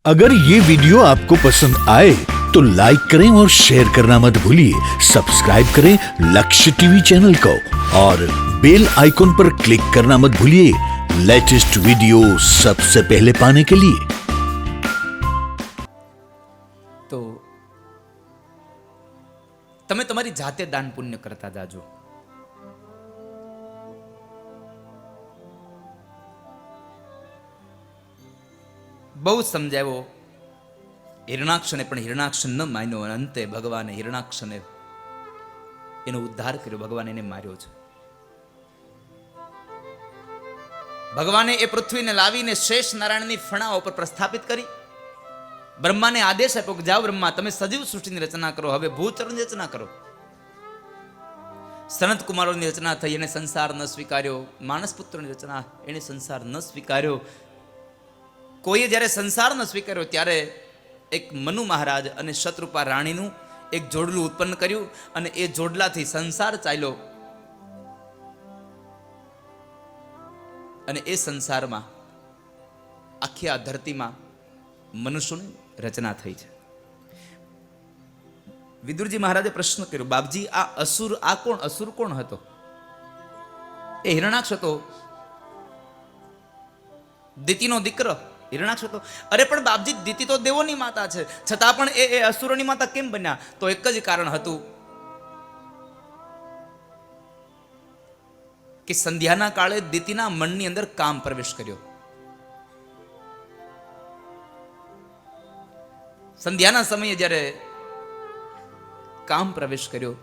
अगर ये वीडियो आपको पसंद आए तो लाइक करें और शेयर करना मत भूलिए। सब्सक्राइब करें लक्ष्य टीवी चैनल को और बेल आइकॉन पर क्लिक करना मत भूलिए लेटेस्ट वीडियो सबसे पहले पाने के लिए। तो તમે તમારી જાતે દાન પુણ્ય કરતા જાજો। બહુ સમજાવ્યો હિરણાક્ષને, પણ હિરણાક્ષ ન માન્યો અને અંતે ભગવાને હિરણાક્ષને એનો ઉદ્ધાર કર્યો। ભગવાને એને માર્યો છે। ભગવાને એ પૃથ્વીને લાવીને શેષ નારાયણની ફણા ઉપર પ્રસ્થાપિત કરી। બ્રહ્માને આદેશ આપ્યો કે જાઓ બ્રહ્મા, તમે સજીવ સૃષ્ટિની રચના કરો, હવે ભૂચરની રચના કરો। સનત કુમારોની રચના થઈ, એને સંસાર ન સ્વીકાર્યો। માનસ પુત્રની રચના, એને સંસાર ન સ્વીકાર્યો। કોઈએ જ્યારે સંસાર ન સ્વીકાર્યો ત્યારે એક મનુ મહારાજ અને શતરૂપા રાણીનું એક જોડલું ઉત્પન્ન કર્યું અને એ જોડલાથી સંસાર ચાલ્યો અને એ સંસારમાં આખી આ ધરતીમાં મનુષ્યની રચના થઈ છે। વિદુરજી મહારાજે પ્રશ્ન કર્યો, બાપજી આ અસુર, આ કોણ? અસુર કોણ હતો? એ હિરણાક્ષ હતો, દિતિનો દીકરો હિરણાક્ષ હતો। અરે પણ બાપજી, દિતિ તો દેવોની માતા છે, છતાં પણ એ અસુરોની માતા કેમ બન્યા? તો એક જ કારણ હતું કે સંધ્યાના કાળે દિતિના મનની અંદર કામ પ્રવેશ કર્યો। સંધ્યાના સમયે જ્યારે કામ પ્રવેશ કર્યો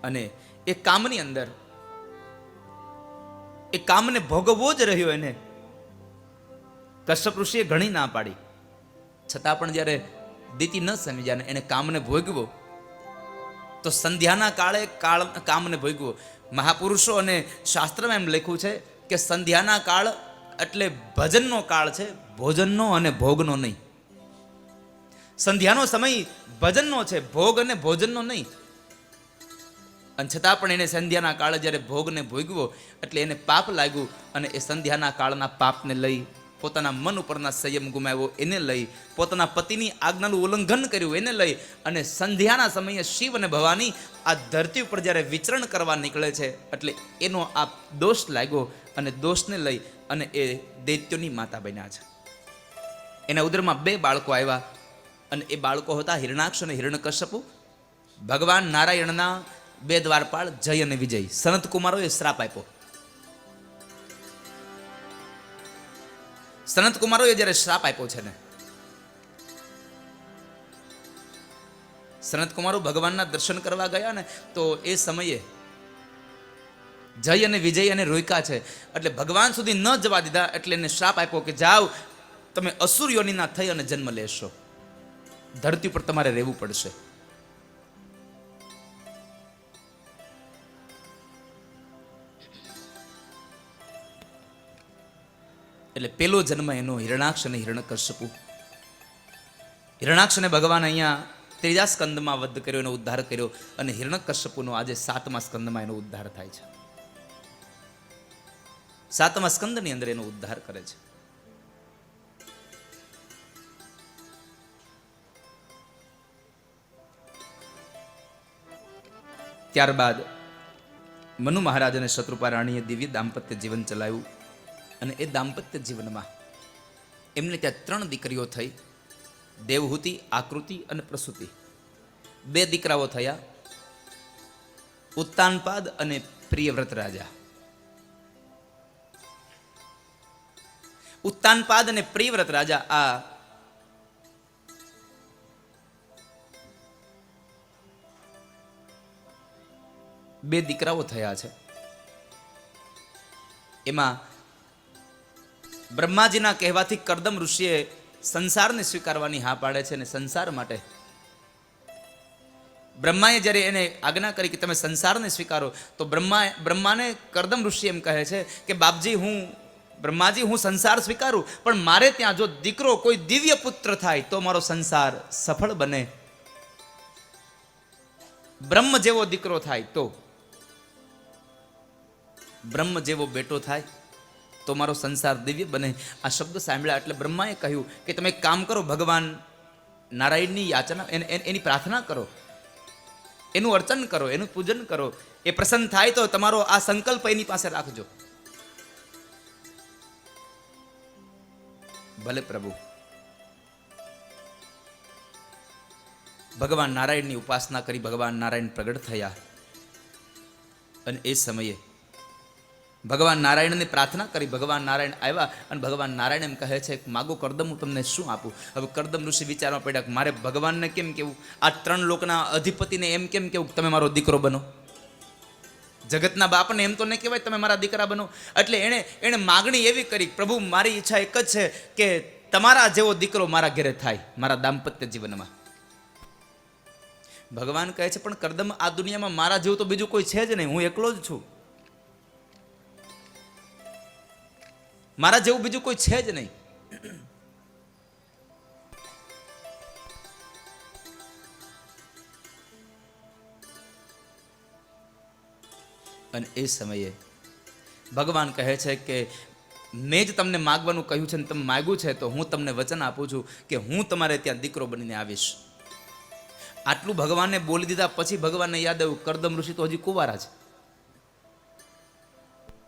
અને એ કામની અંદર એ કામને ભોગવવો જ રહ્યો એને। કશ્યપ ઋષિએ ઘણી ના પાડી, છતાં પણ જ્યારે દિતિ ન સમજ્યા ને એને કામને ભોગવો, તો સંધ્યાના કાળે કામને ભોગવો। મહાપુરુષો અને શાસ્ત્રમાં એમ લખ્યું છે કે સંધ્યાના કાળ એટલે ભજનનો કાળ છે, ભોજનનો અને ભોગનો નહીં। સંધ્યાનો સમય ભજનનો છે, ભોગ અને ભોજનનો નહીં। અને છતાં પણ એને સંધ્યાના કાળે જ્યારે ભોગને ભોગવો એટલે એને પાપ લાગ્યું અને એ સંધ્યાના કાળના પાપને લઈ પોતાના મન ઉપરના સંયમ ગુમાવ્યો, એને લઈ પોતાના પતિની આજ્ઞાનું ઉલ્લંઘન કર્યું, એને લઈ અને સંધ્યાના સમયે શિવ અને ભવાની આ ધરતી ઉપર જ્યારે વિચરણ કરવા નીકળે છે એટલે એનો આ દોષ લાગ્યો અને દોષને લઈ અને એ દૈત્યોની માતા બન્યા છે। એના ઉદરમાં 2 બાળકો આવ્યા અને એ બાળકો હતા હિરણાક્ષ અને હિરણ્યકશ્યપુ। ભગવાન નારાયણના 2 દ્વારપાળ જય અને વિજય, સનત કુમારોએ શ્રાપ આપ્યો। સનત કુમારોએ જ્યારે શ્રાપ આપ્યો છે ને, સનત કુમારો ભગવાનના દર્શન કરવા ગયા ને, તો એ સમયે જય અને વિજય અને રોયકા છે એટલે ભગવાન સુધી ન જવા દીધા। એટલે એને શ્રાપ આપ્યો કે જાઓ, તમે અસુર યોનિના થઈ અને જન્મ લેશો, ધરતી પર તમારે રહેવું પડશે। એટલે પેલો જન્મ એનો હિરણાક્ષ અને હિરણ્યકશ્યપુ। હિરણાક્ષને ભગવાન અહીંયા 3જા સ્કંદમાં વધ કર્યો, એનો ઉદ્ધાર કર્યો અને હિરણ્યકશ્યપુનો આજે 7મા સ્કંદમાં એનો ઉદ્ધાર થાય છે। 7મા સ્કંદની અંદર એનો ઉદ્ધાર કરે છે। ત્યારબાદ મનુ મહારાજ અને શતરૂપા રાણીએ દિવ્ય દાંપત્ય જીવન ચલાવ્યું અને એ દાંપત્ય જીવનમાં એમને ત્યાં 3 દીકરીઓ થઈ, દેવહૂતિ, આકૃતિ અને પ્રસૂતિ। 2 દીકરાઓ થયા, ઉત્તાનપાદ અને પ્રિયવ્રત રાજા। ઉત્તાનપાદ અને પ્રિયવ્રત રાજા આ બે દીકરાઓ થયા છે। એમાં બ્રહ્માજીના કહેવાથી કરદમ ઋષિએ સંસારને સ્વીકારવાની હા પાડે છે અને સંસાર માટે બ્રહ્માએ જ્યારે એને આજ્ઞા કરી કે તમે સંસારને સ્વીકારો, તો બ્રહ્માને કરદમ ઋષિ એમ કહે છે કે બાપજી, બ્રહ્માજી હું સંસાર સ્વીકારું, પણ મારે ત્યાં જો દીકરો કોઈ દિવ્ય પુત્ર થાય તો મારો સંસાર સફળ બને। બ્રહ્મ જેવો દીકરો થાય તો, બ્રહ્મ જેવો બેટો થાય તો મારો સંસાર દિવ્ય બને. આ શબ્દ સાંભળ્યા એટલે બ્રહ્માએ કહ્યું કે તમે એક કામ કરો, ભગવાન નારાયણની યાચના એની પ્રાર્થના કરો, એનું અર્ચન કરો, એનું પૂજન કરો. એ પ્રસન્ન થાય તો તમારો આ સંકલ્પ એની પાસે રાખજો. ભલે પ્રભુ. ભગવાન નારાયણની ઉપાસના કરી ભગવાન નારાયણ પ્રગટ થયા અને એ સમયે ભગવાન નારાયણની પ્રાર્થના કરી. ભગવાન નારાયણ આવ્યા અને ભગવાન નારાયણ એમ કહે છે, માગો કરદમ, હું તમને શું આપું? હવે કરદમ ઋષિ વિચારવા પડ્યા કે મારે ભગવાનને કેમ કેવું, આ 3 લોકના અધિપતિને એમ કેમ કેવું તમે મારો દીકરો બનો? જગતના બાપને એમ તો નહીં કહેવાય તમે મારા દીકરા બનો. એટલે એણે માગણી એવી કરી, પ્રભુ મારી ઈચ્છા એક જ છે કે તમારા જેવો દીકરો મારા ઘરે થાય, મારા દાંપત્ય જીવનમાં. ભગવાન કહે છે, પણ કરદમ, આ દુનિયામાં મારા જેવું તો બીજું કોઈ છે જ નહીં, હું એકલો જ છું. મારા જેવું બીજું કોઈ છે જ નહીં. અને એ સમયે ભગવાન કહે છે કે મેં જ તમને માગવાનું કહ્યું છે ને તમે માગ્યું છે, તો હું તમને વચન આપું છું કે હું તમારે ત્યાં દીકરો બનીને આવીશ. આટલું ભગવાનને બોલી દીધા પછી ભગવાનને યાદ આવ્યું, કરદમ ઋષિ તો હજી કુંવારા છે,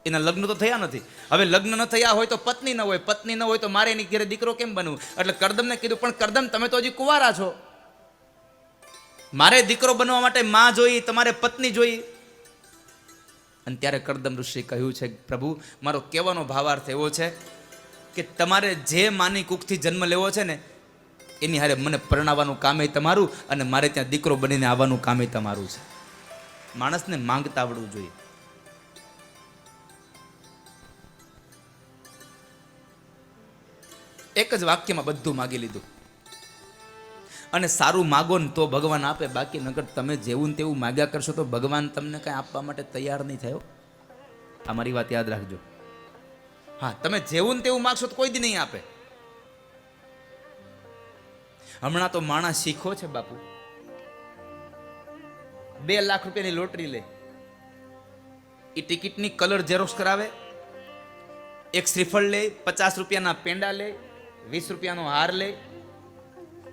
એના લગ્ન તો થયા નથી. હવે લગ્ન ન થયા હોય તો પત્ની ન હોય, પત્ની ન હોય તો મારે એની ઘરે દીકરો કેમ બનવું? એટલે કરદમને કીધું, પણ કરદમ તમે તો હજી કુંવારા છો, મારે દીકરો બનવા માટે માં જોઈ, તમારે પત્ની જોઈ. અને ત્યારે કરદમ ઋષિ કહ્યું છે, પ્રભુ મારો કહેવાનો ભાવાર્થ એવો છે કે તમારે જે માની કુખથી જન્મ લેવો છે ને એની હારે મને પરણાવવાનું કામે તમારું અને મારે ત્યાં દીકરો બનીને આવવાનું કામે તમારું છે. માણસને માંગતા આવડવું જોઈએ. એક જ વાક્યમાં બધું માગી લીધું. અને સારું માગો ને તો ભગવાન આપે, બાકી નકર તમે જેવું તેવું માગ્યા કરશો તો ભગવાન તમને કઈ આપવા માટે તૈયાર નહીં થયો. આ મારી વાત યાદ રાખજો. હા, તમે જેવું તેવું માગશો તો કોઈ દી નહીં આપે. હમણાં તો માણસ શીખો છે બાપુ, 2 લાખ રૂપિયાની લોટરી લે, એ ટિકિટની કલર ઝેરોક્સ કરાવે, એક શ્રીફળ લે, 50 રૂપિયાના પેંડા લે, 20 રૂપિયાનો હાર લે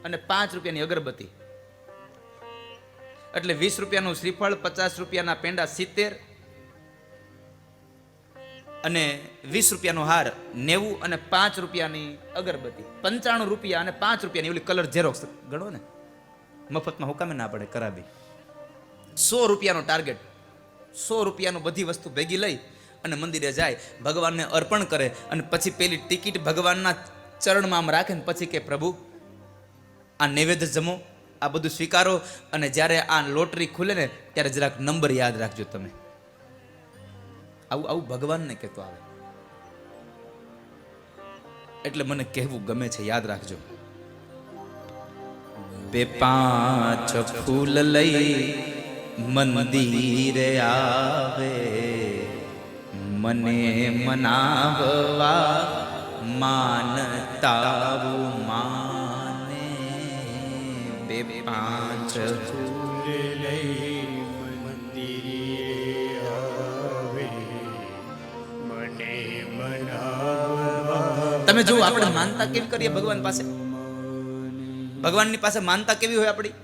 અને 5 રૂપિયાની અગરબત્તી. એટલે 20 રૂપિયાનું શ્રીફળ, 50 રૂપિયાના પેંડા 70 અને 20 રૂપિયાનો હાર 90 અને 5 રૂપિયાની અગરબત્તી 95 રૂપિયા અને 5 રૂપિયાની ઓલી કલર ઝેરોક્સ ગણો ને, મફતમાં હુકામે ના પડે કરાવી. 100 રૂપિયાનો ટાર્ગેટ, 100 રૂપિયાનું બધી વસ્તુ ભેગી લઈ અને મંદિરે જાય, ભગવાનને અર્પણ કરે અને પછી પેલી ટિકિટ ભગવાનના ચરણમાં આમ રાખે ને પછી કે પ્રભુ આ નૈવેદ્ય જમો, આ બધું સ્વીકારો અને જ્યારે આ લોટરી ખુલે ને ત્યારે જરાક નંબર યાદ રાખજો તમે. આવું ભગવાનને કહેતો આવે એટલે મને કહેવું ગમે છે, યાદ રાખજો. 2-5 ફૂલ લઈ મંદિરે આવે, મને મનાવવા માનતાવું માને. 2-5 ફૂલ લઈ મંદિરે આવે, મને મનાવવા. તમે જો આપણે માનતા કેમ કરીએ ભગવાન પાસે? ભગવાનની પાસે માનતા કેવી હોય આપણી?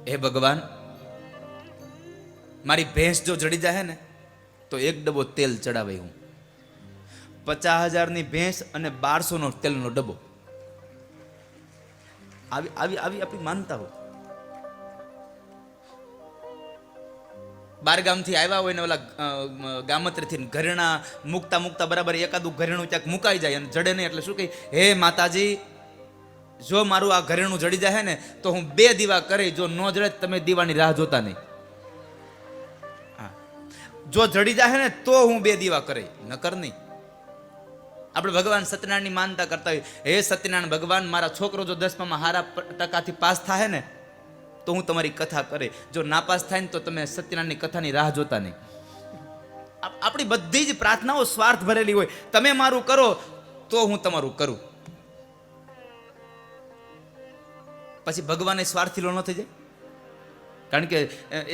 હે ભગવાન, મારી ભેંસ જો જડી જાય ને તો 1 ડબ્બો તેલ ચડાવે. હું 50,000ની ભેંસ અને 1200નો તેલનો ડબ્બો. આવી આપણી માનતા હોય. બાર ગામથી આવ્યા હોય ને ઓલા ગામત્રીથી ઘરેણા મૂકતા બરાબર એકાદું ઘરેણું ક્યાંક મુકાઈ જાય અને જડે નહીં એટલે શું કહે, હે માતાજી જો મારું આ ઘરેણું જડી જાય ને તો હું 2 દીવા કરી, જો ન જડે તમે દીવાની રાહ જોતા નહીં. હા, જો જડી જાય ને તો હું 2 દીવા કરી, નકર નહીં. આપણે ભગવાન સત્યનારાયણની માનતા કરતા હોય, હે સત્યનારાયણ ભગવાન મારા છોકરો જો 10મામાં સારા ટકાથી પાસ થાય ને તો હું તમારી કથા કરે, જો નાપાસ થાય ને તો તમે સત્યનારાયણની કથાની રાહ જોતા નહીં. આપણી બધી જ પ્રાર્થનાઓ સ્વાર્થ ભરેલી હોય. તમે મારું કરો તો હું તમારું કરું. પછી ભગવાન સ્વાર્થીલો ન થઈ જાય? કારણ કે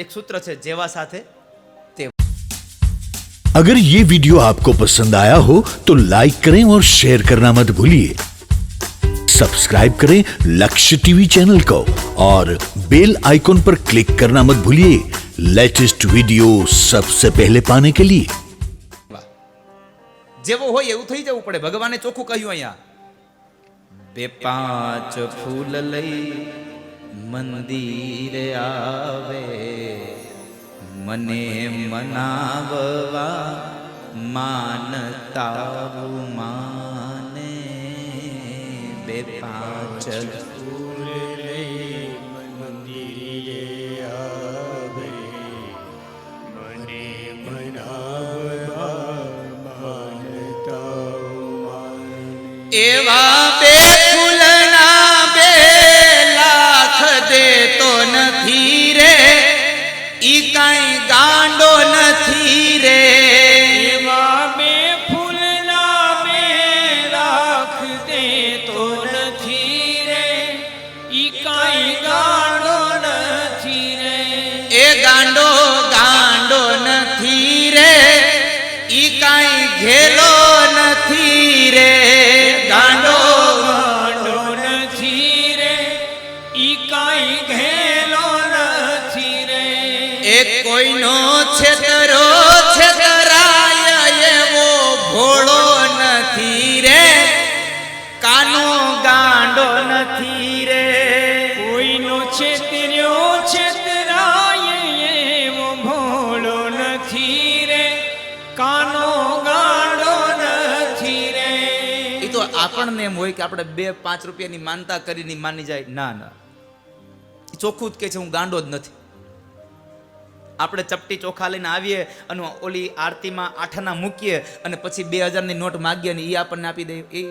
એક સૂત્ર છે, જેવા સાથે તેવા. अगर ये वीडियो आपको पसंद आया हो तो लाइक करें और शेयर करना मत भूलिए. सब्सक्राइब करें लक्ष्य टीवी चैनल को और बेल आइकॉन पर क्लिक करना मत भूलिए लेटेस्ट वीडियो सबसे पहले पाने के लिए. જેવો હોય એવું થઈ જવું પડે. ભગવાને ચોખ્ખું કહ્યું અહીંયા, 2-5 ફૂલ લઈ મંદિરે આવે, મને મનાવવા માનતા માને. 2-5 ફૂલ લઈ મંદિરે આવે, મને મનાવવા માનતા માને. એવા 2 ફૂલના 2 લાખ દેતો નથી રે, ઈ કાંઈ ગાંડો નથી રે. એવા 2 ફૂલના 2 લાખ દેતો નથી રે, ઈ કાંઈ ગાંડો નથી રે. એ ગાંડો ગાંડો નથી રે, ઈ કાંઈ ઘેલો નથી રે. ગાંડો ગાંડો નથી રે, ઈ કાંઈ ઘેલો નથી રે. એ કોઈનો છેતરો છેતરાય એવો ભોળો નથી રે, કાનો ગાંડો નથી રે. કોઈનો છેતર્યો છેતરાય એવો ભોળો નથી રે, કાનો ગાંડો નથી રે. એ તો આપણને એમ હોય કે આપણે 2-5 રૂપિયાની માનતા કરીને માની જાય. ના ના, ઈ ચોખ્ખું જ કહે છે હું ગાંડો જ નથી. આપણે ચપટી ચોખા લઈને આવીએ અને ઓલી આરતીમાં 8 મૂકીએ અને પછી 2000ની નોટ માગીએ ને એ આપણને આપી દે. એ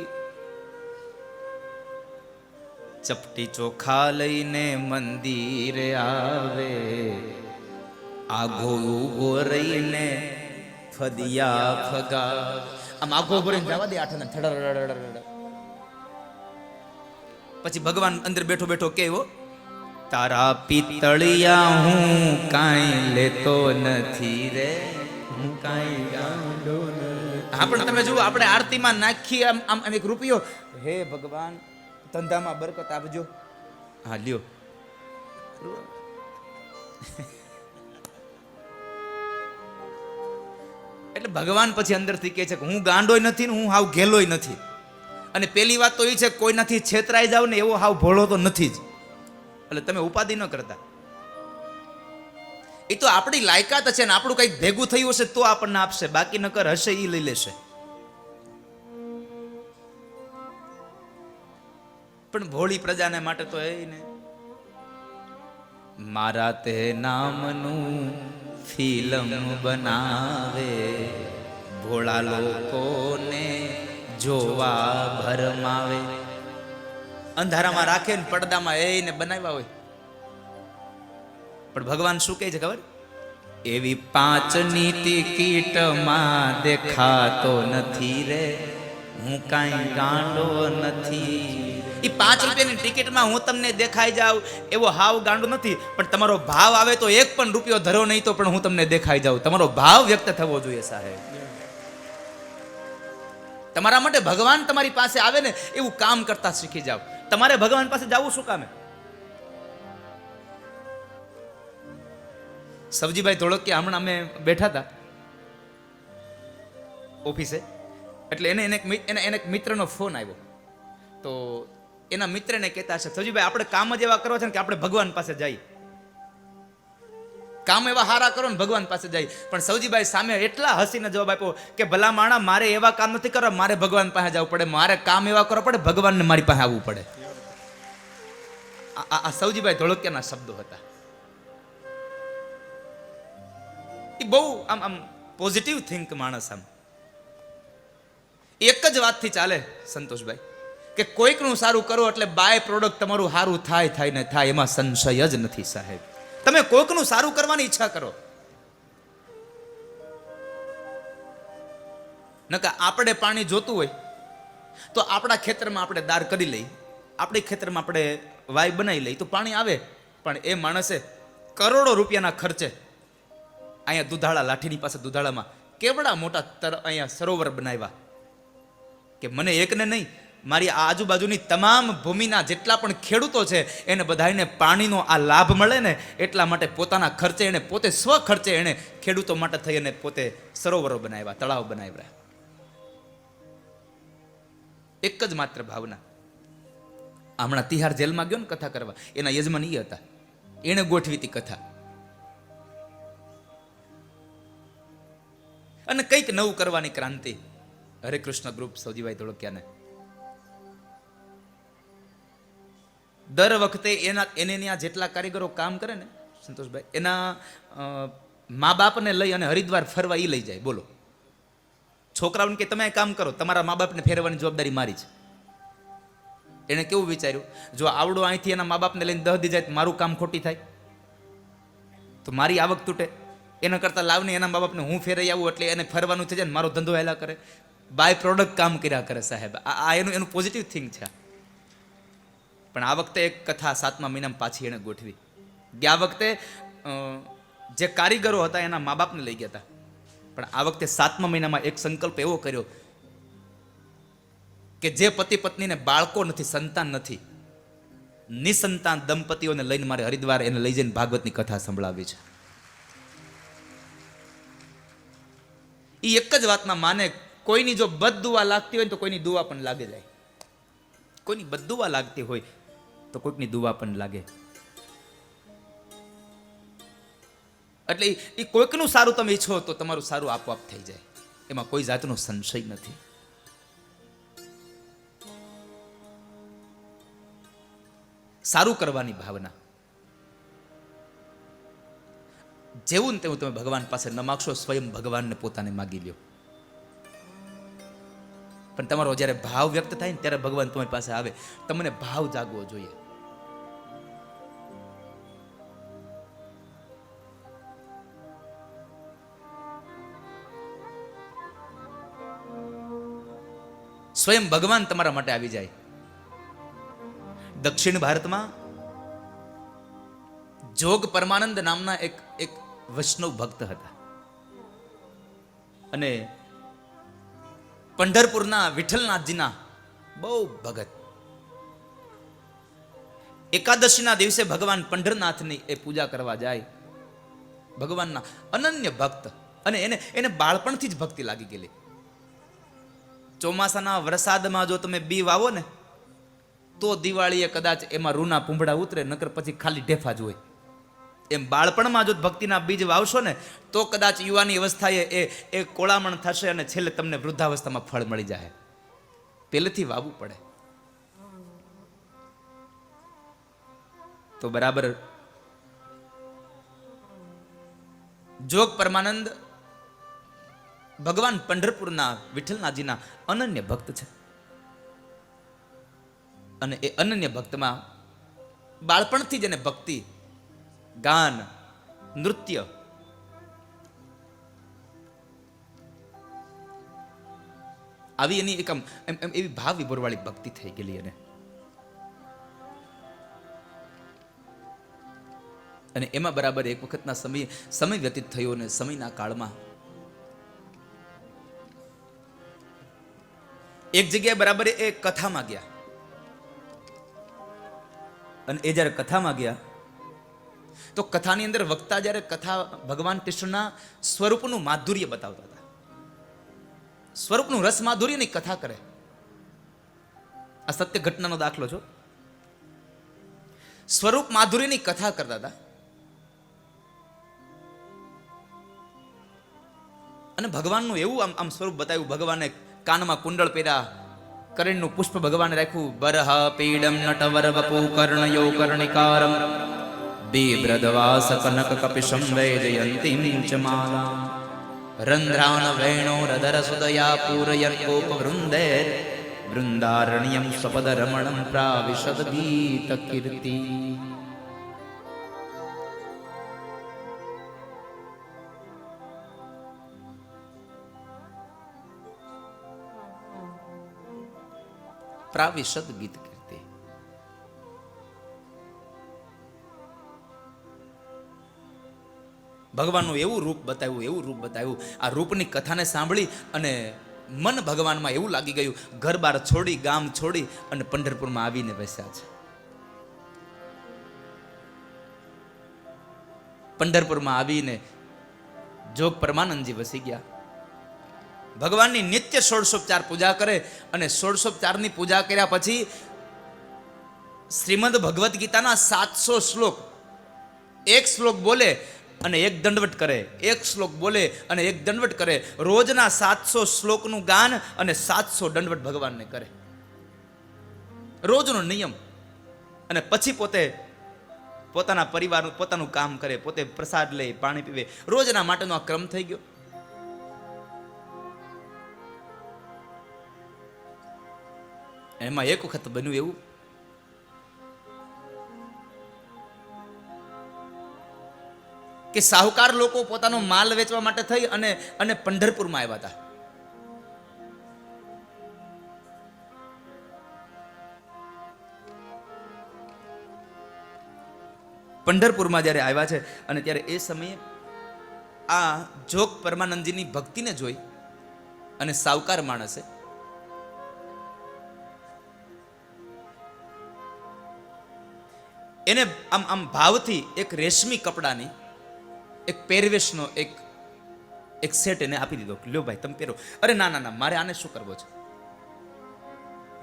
ચપટી ચોખા લઈને મંદિરે આવે, આઘો ઉભો રહીને ફદિયા ફગા. આમ આઘો ઉભો રહીને જવા દે 8 થડર. પછી ભગવાન અંદર બેઠો બેઠો કેવો, તારા પિતળિયા હું કાંઈ લેતો નથી રે, હું કાંઈ ગાંડો નથી. હા પણ તમે જુઓ, આપણે આરતીમાં નાખી આમ આમ એક રૂપિયો, હે ભગવાન ધંધામાં બરકત આપજો. હા લ્યો. એટલે ભગવાન પછી અંદરથી કહે છે કે હું ગાંડોય નથી ને હું હાવ ઘેલોય નથી. અને પેલી વાત તો એ છે કે કોઈનાથી છેતરાઈ જાવ ને એવો હાવ ભોળો તો નથી જ. એટલે તમે ઉપાધિ ન કરતા. એ તો આપણી લાયકાત છે ને આપણું કંઈક ભેગું થયું હશે તો આપણને આપશે, બાકી ન કર હશે એ લઈ લેશે. પણ ભોળી પ્રજાને માટે તો એ ને મારા તે નામનું ફિલ્મ બનાવે, ભોળા લોકોને જોવા ભરમાવે. અંધારામાં રાખે ને પડદામાં એને બનાવ્યા હોય. પણ ભગવાન શું કહે છે ખબર? એવી 5ની ટિકિટમાં દેખાતો નથી રે, હું કાંઈ ગાંડો નથી. એ 5 રૂપિયાની ટિકિટમાં હું તમને દેખાઈ જાઉં એવો હાવ ગાંડો નથી. પણ તમારો ભાવ આવે તો 1 પણ રૂપિયો ધરો નહીં તો પણ હું તમને દેખાઈ જાઉં. તમારો ભાવ વ્યક્ત થવો જોઈએ સાહેબ. તમારા માટે ભગવાન તમારી પાસે આવે ને એવું કામ કરતા શીખી જાવ. તમારે ભગવાન પાસે જવું શું કામે? સવજીભાઈ ધોળકિયા હમણાં અમે બેઠા હતા ઓફિસે, એટલે એને એક મિત્રનો ફોન આવ્યો. તો એના મિત્રને કહેતા છે, સવજીભાઈ આપણે કામ જ એવા કરવા છે ને કે આપણે ભગવાન પાસે જઈએ. કામ એવા હારા કરો ને ભગવાન પાસે જાય. પણ સવજીભાઈ સામે એટલા હસીને જવાબ આપ્યો કે ભલા માણા, મારે એવા કામ નથી કરવા, મારે ભગવાન પાસે જવું પડે. મારે કામ એવા કરવા પડે, ભગવાનને મારી પાસે આવવું પડે. આ સવજીભાઈ ધોળકિયાના શબ્દો હતા. એ બહુ આમ પોઝિટિવ થિંક માણસ. આમ એક જ વાતથી ચાલે સંતોષભાઈ, કે કોઈકનું સારું કરો એટલે બાય પ્રોડક્ટ તમારું સારું થાય ને થાય, એમાં સંશય જ નથી સાહેબ. તમે કોઈકનું સારું કરવાની ઈચ્છા કરો. નકા આપણે પાણી જોતું હોય તો આપણા ખેતરમાં આપણે દાર કરી લઈ, આપણી ખેતરમાં આપણે વાય બનાવી લઈ તો પાણી આવે. પણ એ માણસે કરોડો રૂપિયાના ખર્ચે અહીંયા દુધાળા લાઠીની પાસે દુધાળામાં કેવડા મોટા અહીંયા સરોવર બનાવ્યા કે મને એકને નહીં, મારી આજુબાજુની તમામ ભૂમિના જેટલા પણ ખેડૂતો છે એને બધાને પાણીનો આ લાભ મળે ને એટલા માટે પોતાના ખર્ચે એને પોતે સ્વ ખર્ચે એને ખેડૂતો માટે થઈ અને પોતે સરોવરો બનાવ્યા, તળાવ બનાવ્યા. એક જ માત્ર ભાવના. હમણાં તિહાર જેલમાં ગયો ને કથા કરવા, એના યજમાન એ હતા, એને ગોઠવી હતી કથા. અને કંઈક નવું કરવાની ક્રાંતિ. હરે કૃષ્ણ ગ્રુપ સૌજીભાઈ ધોળકિયાને દર વખતે એને ત્યાં જેટલા કારીગરો કામ કરે ને સંતોષભાઈ, એના મા બાપને લઈ અને હરિદ્વાર ફરવા એ લઈ જાય. બોલો, છોકરાઓને કે તમે કામ કરો, તમારા મા બાપને ફેરવવાની જવાબદારી મારી છે. એને કેવું વિચાર્યું, જો આવડો અહીંથી એના મા બાપને લઈને 10 દી જાય તો મારું કામ ખોટી થાય, તો મારી આવક તૂટે. એના કરતાં લાવને એના મા બાપને હું ફેરાઈ આવું એટલે એને ફરવાનું થઈ જાય ને મારો ધંધો હેલા કરે. બાય પ્રોડક્ટ કામ કર્યા કરે સાહેબ. આ એનું પોઝિટિવ થિંગ છે. પણ આ વખતે એક કથા 7મા મહિનામાં પાછી એને ગોઠવી. ગયા વખતે જે કારીગરો હતા એના મા બાપને લઈ ગયા હતા, પણ આ વખતે 7મા મહિનામાં એક સંકલ્પ એવો કર્યો કે જે પતિ પત્નીને બાળકો નથી, સંતાન નથી, નિસંતાન દંપતીઓને લઈને મારે હરિદ્વાર એને લઈ જઈને ભાગવતની કથા સંભળાવી છે. એ એક જ વાતમાં માને, કોઈની જો બદ દુઆ લાગતી હોય તો કોઈની દુઆ પણ લાગે જાય. કોઈની બદ દુઆ લાગતી હોય તો કોઈકની દુઆ પણ લાગે. એટલે એ કોઈકનું સારું તમે ઈચ્છો તો તમારું સારું આપોઆપ થઈ જાય, એમાં કોઈ જાતનો સંશય નથી. સારું કરવાની ભાવના. જેવું ને તેવું તમે ભગવાન પાસે ન માગશો, સ્વયં ભગવાનને પોતાને માગી લ્યો. પણ તમારો જ્યારે ભાવ વ્યક્ત થાય ને ત્યારે ભગવાન તમારી પાસે આવે. તમને ભાવ જાગવો જોઈએ. સ્વયં ભગવાન તમારા માટે આવી જાય. દક્ષિણ ભારતમાં જોગ પરમાનંદ નામના એક વૈષ્ણવ ભક્ત હતા અને પંઢરપુરના વિઠ્ઠલનાથજીના બહુ ભગત. એકાદશીના દિવસે ભગવાન પંઢરનાથની એ પૂજા કરવા જાય. ભગવાનના અનન્ય ભક્ત, અને એને બાળપણથી જ ભક્તિ લાગી ગયેલી. ચોમાસાના વરસાદમાં જો તમે બી વાવો ને તો દિવાળીએ કદાચ એમાં રૂના પૂંભડા ઉતરે, નકર પછી ખાલી ઢેફા જ હોય. એમ બાળપણમાં જો ભક્તિના બીજ વાવશો ને તો કદાચ યુવાની અવસ્થાએ એ કોળામણ થશે અને છેલ્લે તમને વૃદ્ધાવસ્થામાં ફળ મળી જાય. પહેલેથી વાવવું પડે. તો બરાબર જોગ પરમાનંદ ભગવાન પંઢરપુરના વિઠ્ઠલનાથજીના અનન્ય ભક્ત છે. અને એ અનન્ય ભક્તમાં બાળપણથી જ એને ભક્તિ, ગાન, નૃત્ય, આવી એની એક એવી ભાવ વિભોરવાળી ભક્તિ થઈ ગયેલી એને. અને એમાં બરાબર એક વખતના સમય વ્યતીત થયો અને સમયના કાળમાં એક જગ્યાએ બરાબર એ કથામાં ગયા. અને એ જ્યારે કથામાં ગયા તો કથાની અંદર વક્તા જ્યારે કથા ભગવાન કૃષ્ણના સ્વરૂપનું માધુર્ય બતાવતા હતા, સ્વરૂપનું રસ માધુર્યની કથા કરે. આ સત્ય ઘટનાનો દાખલો છો. સ્વરૂપ માધુર્યની કથા કરતા હતા અને ભગવાનનું એવું આમ સ્વરૂપ બતાવ્યું. ભગવાને કાનમાં કુંડળ પહેર્યા, કરણનું પુષ્પ ભગવાને રાખ્યું. બરહ પીડમ નટવર વપુ કર્ણયો કર્ણિકારમ બિભ્રદવાસ કનક કપિશમ વૈજયંતીમ ચ માલા રંધ્રાન વેણો રધર સુદયા પૂરયન ગોપ વૃંદે વૃંદારણ્યમ સપદ રમણમ પ્રાવિશદ ગીત કીર્તિ. પ્રાવિશદ ગીત. ભગવાનનું એવું રૂપ બતાવ્યું. આ રૂપની કથાને સાંભળી અને મન ભગવાનમાં એવું લાગી ગયું, ઘર બાર છોડી, ગામ છોડી અને પંઢરપુરમાં આવીને બેસ્યા છે. પંઢરપુરમાં આવીને જોગ પરમાનંદજી વસી ગયા. ભગવાનની નિત્ય ષોડશોપચાર પૂજા કરે અને ષોડશોપચારની પૂજા કર્યા પછી શ્રીમદ ભગવદ્ ગીતાના 700 શ્લોક, એક શ્લોક બોલે અને એક દંડવટ કરે, એક શ્લોક બોલે અને એક દંડવટ કરે. રોજના 700 શ્લોકનું ગાન અને 700 દંડવટ ભગવાનને કરે, રોજનો નિયમ. અને પછી પોતે પોતાના પરિવારનું પોતાનું કામ કરે, પોતે પ્રસાદ લે, પાણી પીવે. રોજના માટેનો આ ક્રમ થઈ ગયો. એમાં એક વખત બન્યું એવું કે સાહુકાર લોકો પોતાનો માલ વેચવા માટે થઈ અને પંઢરપુરમાં આવ્યા હતા. પંઢરપુરમાં જ્યારે આવ્યા છે અને ત્યારે એ સમયે આ જોગ પરમાનંદજીની ભક્તિને જોઈ અને સાહુકાર માણસે એને આમ ભાવથી એક રેશમી કપડાની એક પહેરવેશનો એક સેટ એને આપી દીધો. લ્યો ભાઈ તમે પહેરો. અરે ના ના ના, મારે આને શું કરવો છે,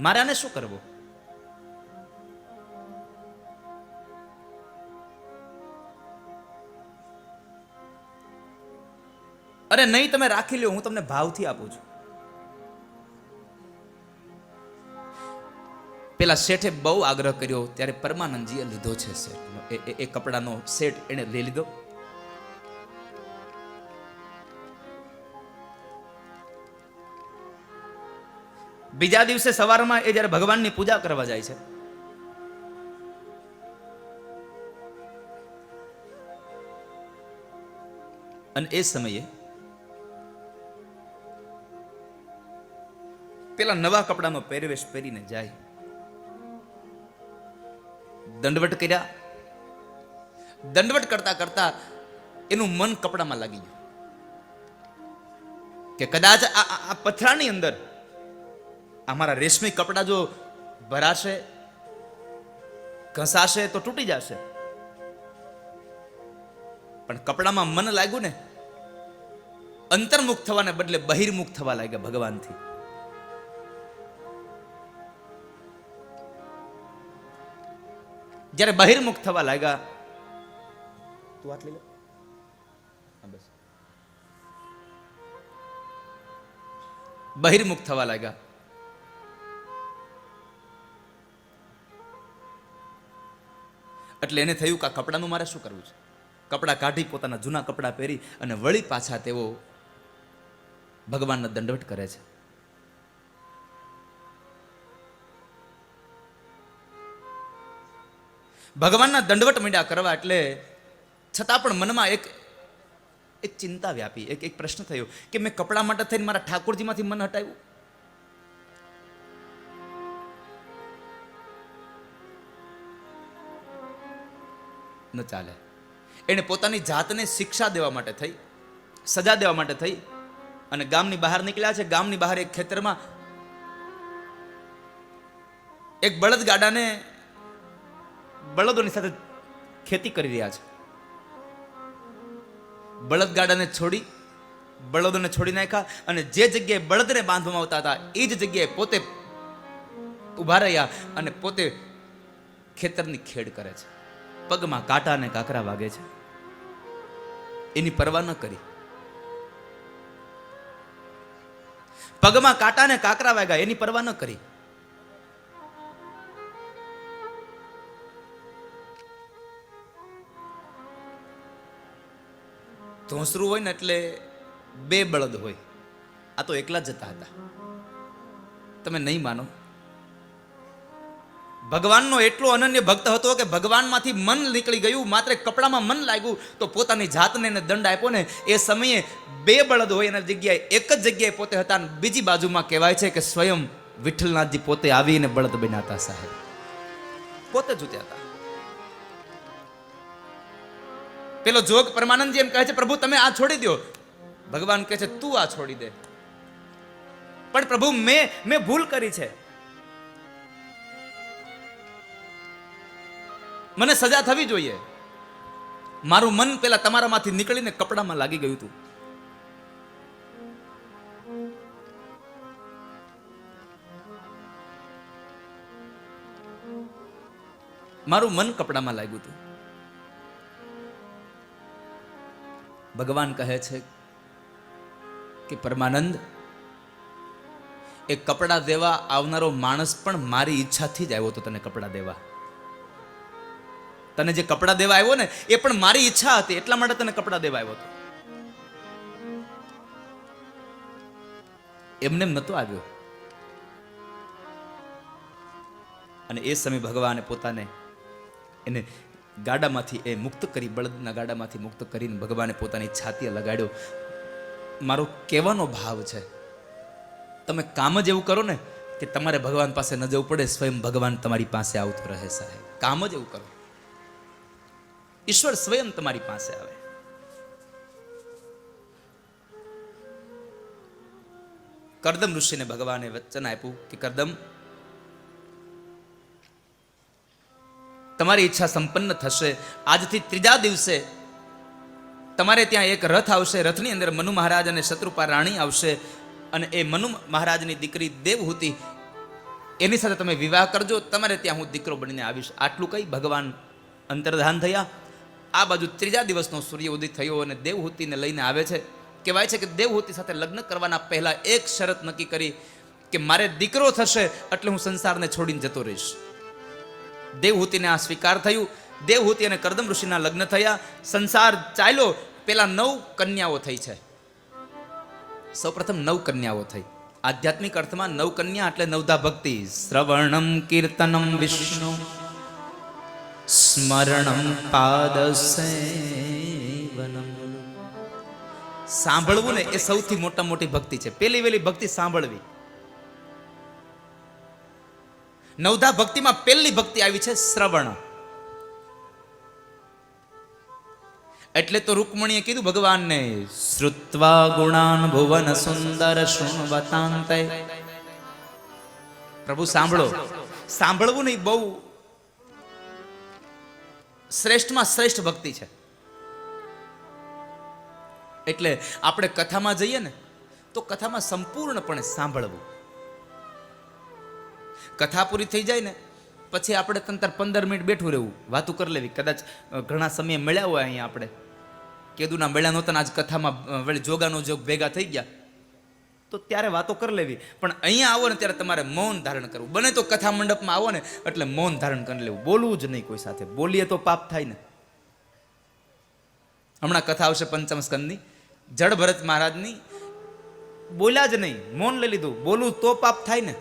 મારે આને શું કરવો? અરે નહીં, તમે રાખી લ્યો, હું તમને ભાવથી આપું છું. પેલા શેઠે બહુ આગ્રહ કર્યો ત્યારે પરમાનંદજીએ લીધો છે સેટ, એ કપડાનો સેટ એને લઈ લીધો. બીજા દિવસે સવારમાં એ જ્યારે ભગવાનની પૂજા કરવા જાય છે, અને એ સમયે પેલા નવા કપડાનો પહેરવેશ પહેરીને જાય, દંડવટ કર્યા. દંડવટ કરતા કરતા એનું મન કપડામાં લાગી ગયું કે કદાચ આ પથરાની અંદર અમારા રેશમી કપડા જો ભરાશે, ઘસાશે તો તૂટી જશે. પણ કપડામાં મન લાગ્યું ને, અંતર્મુખ થવાને બદલે બહિર્મુખ થવા લાગ્યા ભગવાનથી. જ્યારે બહિર્મુખ થવા લાગ્યા, તું આટલી લે, બસ, બહિર્મુખ થવા લાગ્યા. એટલે એને થયું કે આ કપડાનું મારે શું કરવું છે. કપડાં કાઢી પોતાના જૂના કપડાં પહેરી અને વળી પાછા તેઓ ભગવાનનો દંડવટ કરે છે. ભગવાનના દંડવટ માંડ્યા કરવા, એટલે છતાં પણ મનમાં એક ચિંતા વ્યાપી, એક પ્રશ્ન થયો કે મેં કપડા માટે થઈને મારા ઠાકોરજીમાંથી મન હટાવ્યું. ન ચાલે. એને પોતાની જાતને શિક્ષા દેવા માટે થઈ, સજા દેવા માટે થઈ અને ગામની બહાર નીકળ્યા છે. ગામની બહાર એક ખેતરમાં એક બળદગાડાને બળદોની સાથે ખેતી કરી રહ્યા છે. બળદગાડાને છોડી, બળદોને છોડી નાખ્યા અને જે જગ્યાએ બળદને બાંધવામાં આવતા હતા એ જ જગ્યાએ પોતે ઉભા રહ્યા અને પોતે ખેતરની ખેડ કરે છે. પગમાં કાંટા અને કાંકરા વાગે છે, એની પરવા ન કરી. પગમાં કાંટા અને કાંકરા વાગ્યા, એની પરવા ન કરી. ધોંસરું હોય ને એટલે બે બળદ હોય, આ તો એકલા જ જતા હતા. તમે નહીં માનો, ભગવાનનો એટલો અનન્ય ભક્ત હતો કે ભગવાનમાંથી મન નીકળી ગયું, માત્ર કપડામાં મન લાગ્યું તો પોતાની જાતને એને દંડ આપ્યો ને. એ સમયે બે બળદ હોય એના જગ્યાએ એક જ જગ્યાએ પોતે હતા. બીજી બાજુમાં કહેવાય છે કે સ્વયં વિઠ્ઠલનાથજી પોતે આવીને બળદ બન્યા હતા. સાહેબ પોતે જુત્યા હતા. પેલો જોગ પરમાનંદજી એમ કહે છે, પ્રભુ તમે આ છોડી દો. ભગવાન કહે છે, તું આ છોડી દે. પણ પ્રભુ મેં ભૂલ કરી છે, મને સજા થવી જોઈએ. મારું મન પેલા તમારામાંથી નીકળીને કપડામાં લાગી ગયું હતું. મારું મન કપડામાં લાગ્યું હતું. ભગવાન કહે છે કે પરમાનંદ, એ કપડા દેવા આવનારો માણસ પણ મારી ઈચ્છાથી જ આવ્યો હતો તને કપડા દેવા. તને જે કપડા દેવા આવ્યો ને એ પણ મારી ઈચ્છા હતી, એટલા માટે તને કપડા દેવા આવ્યો હતો. એમને નતો આવ્યો. અને એ સમય ભગવાને પોતાને એને ગાડામાંથી એ મુક્ત કરી, બળદના ગાડામાંથી મુક્ત કરીને ભગવાને પોતાની છાતીએ લગાડ્યો. મારો કહેવાનો ભાવ છે, તમે કામ જ એવું કરો ને કે તમારે ભગવાન પાસે ન જવું પડે, સ્વયં ભગવાન તમારી પાસે આવતો રહે. સાહેબ, કામ જ એવું કરો, ઈશ્વર સ્વયં તમારી પાસે આવે. કરદમ ઋષિને ભગવાને વચન આપ્યું કે કરદમ, તમારી ઈચ્છા સંપન્ન થશે. આજથી ત્રીજા દિવસે તમારે ત્યાં એક રથ આવશે. રથની અંદર મનુ મહારાજ અને શત્રુપા રાણી આવશે, અને એ મનુ મહારાજની દીકરી દેવહૂતિ, એની સાથે તમે વિવાહ કરજો. તમારે ત્યાં હું દીકરો બનીને આવીશ. આટલું કઈ ભગવાન અંતર્ધાન થયા. આ બાજુ ત્રીજા દિવસનો સૂર્ય ઉદય થયો અને દેવહૂતિને લઈને આવે છે. કહેવાય છે કે દેવહૂતિ સાથે લગ્ન કરવાના પહેલા એક શરત નક્કી કરી કે મારે દીકરો થશે એટલે હું સંસારને છોડીને જતો રહીશ. દેવહૂતિને આ સ્વીકાર થયું. દેવહૂતિ અને કરદમ ઋષિના લગ્ન થયા. સંસાર ચાલ્યો. પેલા 9 કન્યાઓ થઈ છે. સૌપ્રથમ 9 કન્યાઓ થઈ. આધ્યાત્મિક અર્થમાં 9 કન્યા એટલે નવધા ભક્તિ. શ્રવણમ કીર્તનમ વિષ્ણુ સ્મરણમ પાદસેવનમ. સાંભળવું ને એ સૌથી મોટા મોટી ભક્તિ છે. પેલી વેલી ભક્તિ સાંભળવી. નવધા ભક્તિમાં પહેલી ભક્તિ આવી છે શ્રવણ. એટલે તો રૂકમણીએ કીધું ભગવાનને, શ્રુત્વા ગુણાન ભુવન સુંદર શૃણવતાંતે. પ્રભુ સાંભળો. સાંભળવું નહીં બહુ શ્રેષ્ઠમાં શ્રેષ્ઠ ભક્તિ છે. એટલે આપણે કથામાં જઈએ ને તો કથામાં સંપૂર્ણપણે સાંભળવું. કથા પૂરી થઈ જાય ને પછી આપણે 15 મિનિટ બેઠું રહેવું, વાતું કરી લેવી. કદાચ ઘણા સમય મળ્યા હોય અહીંયા, આપણે કેદુના મળ્યા નહોતા, આજ કથામાં વળી જોગાનો જોગ ભેગા થઈ ગયા તો ત્યારે વાતો કરી લેવી. પણ અહીંયા આવો ને ત્યારે તમારે મૌન ધારણ કરવું. બને તો કથા મંડપમાં આવો ને એટલે મૌન ધારણ કરી લેવું. બોલવું જ નહીં કોઈ સાથે. બોલીએ તો પાપ થાય ને. હમણાં કથા આવશે પંચમ સ્કંદની, જડ ભરત મહારાજની. બોલ્યા જ નહીં, મૌન લઈ લીધું. બોલવું તો પાપ થાય ને.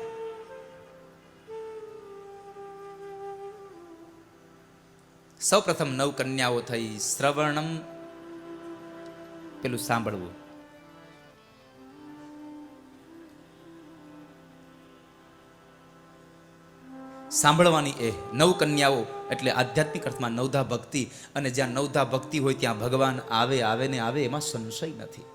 સૌ પ્રથમ 9 કન્યાઓ થઈ. શ્રવણમ, પેલું સાંભળવું. સાંભળવાની એ 9 કન્યાઓ એટલે આધ્યાત્મિક અર્થમાં નવધા ભક્તિ. અને જ્યાં નવધા ભક્તિ હોય ત્યાં ભગવાન આવે ને આવે, એમાં સંશય નથી.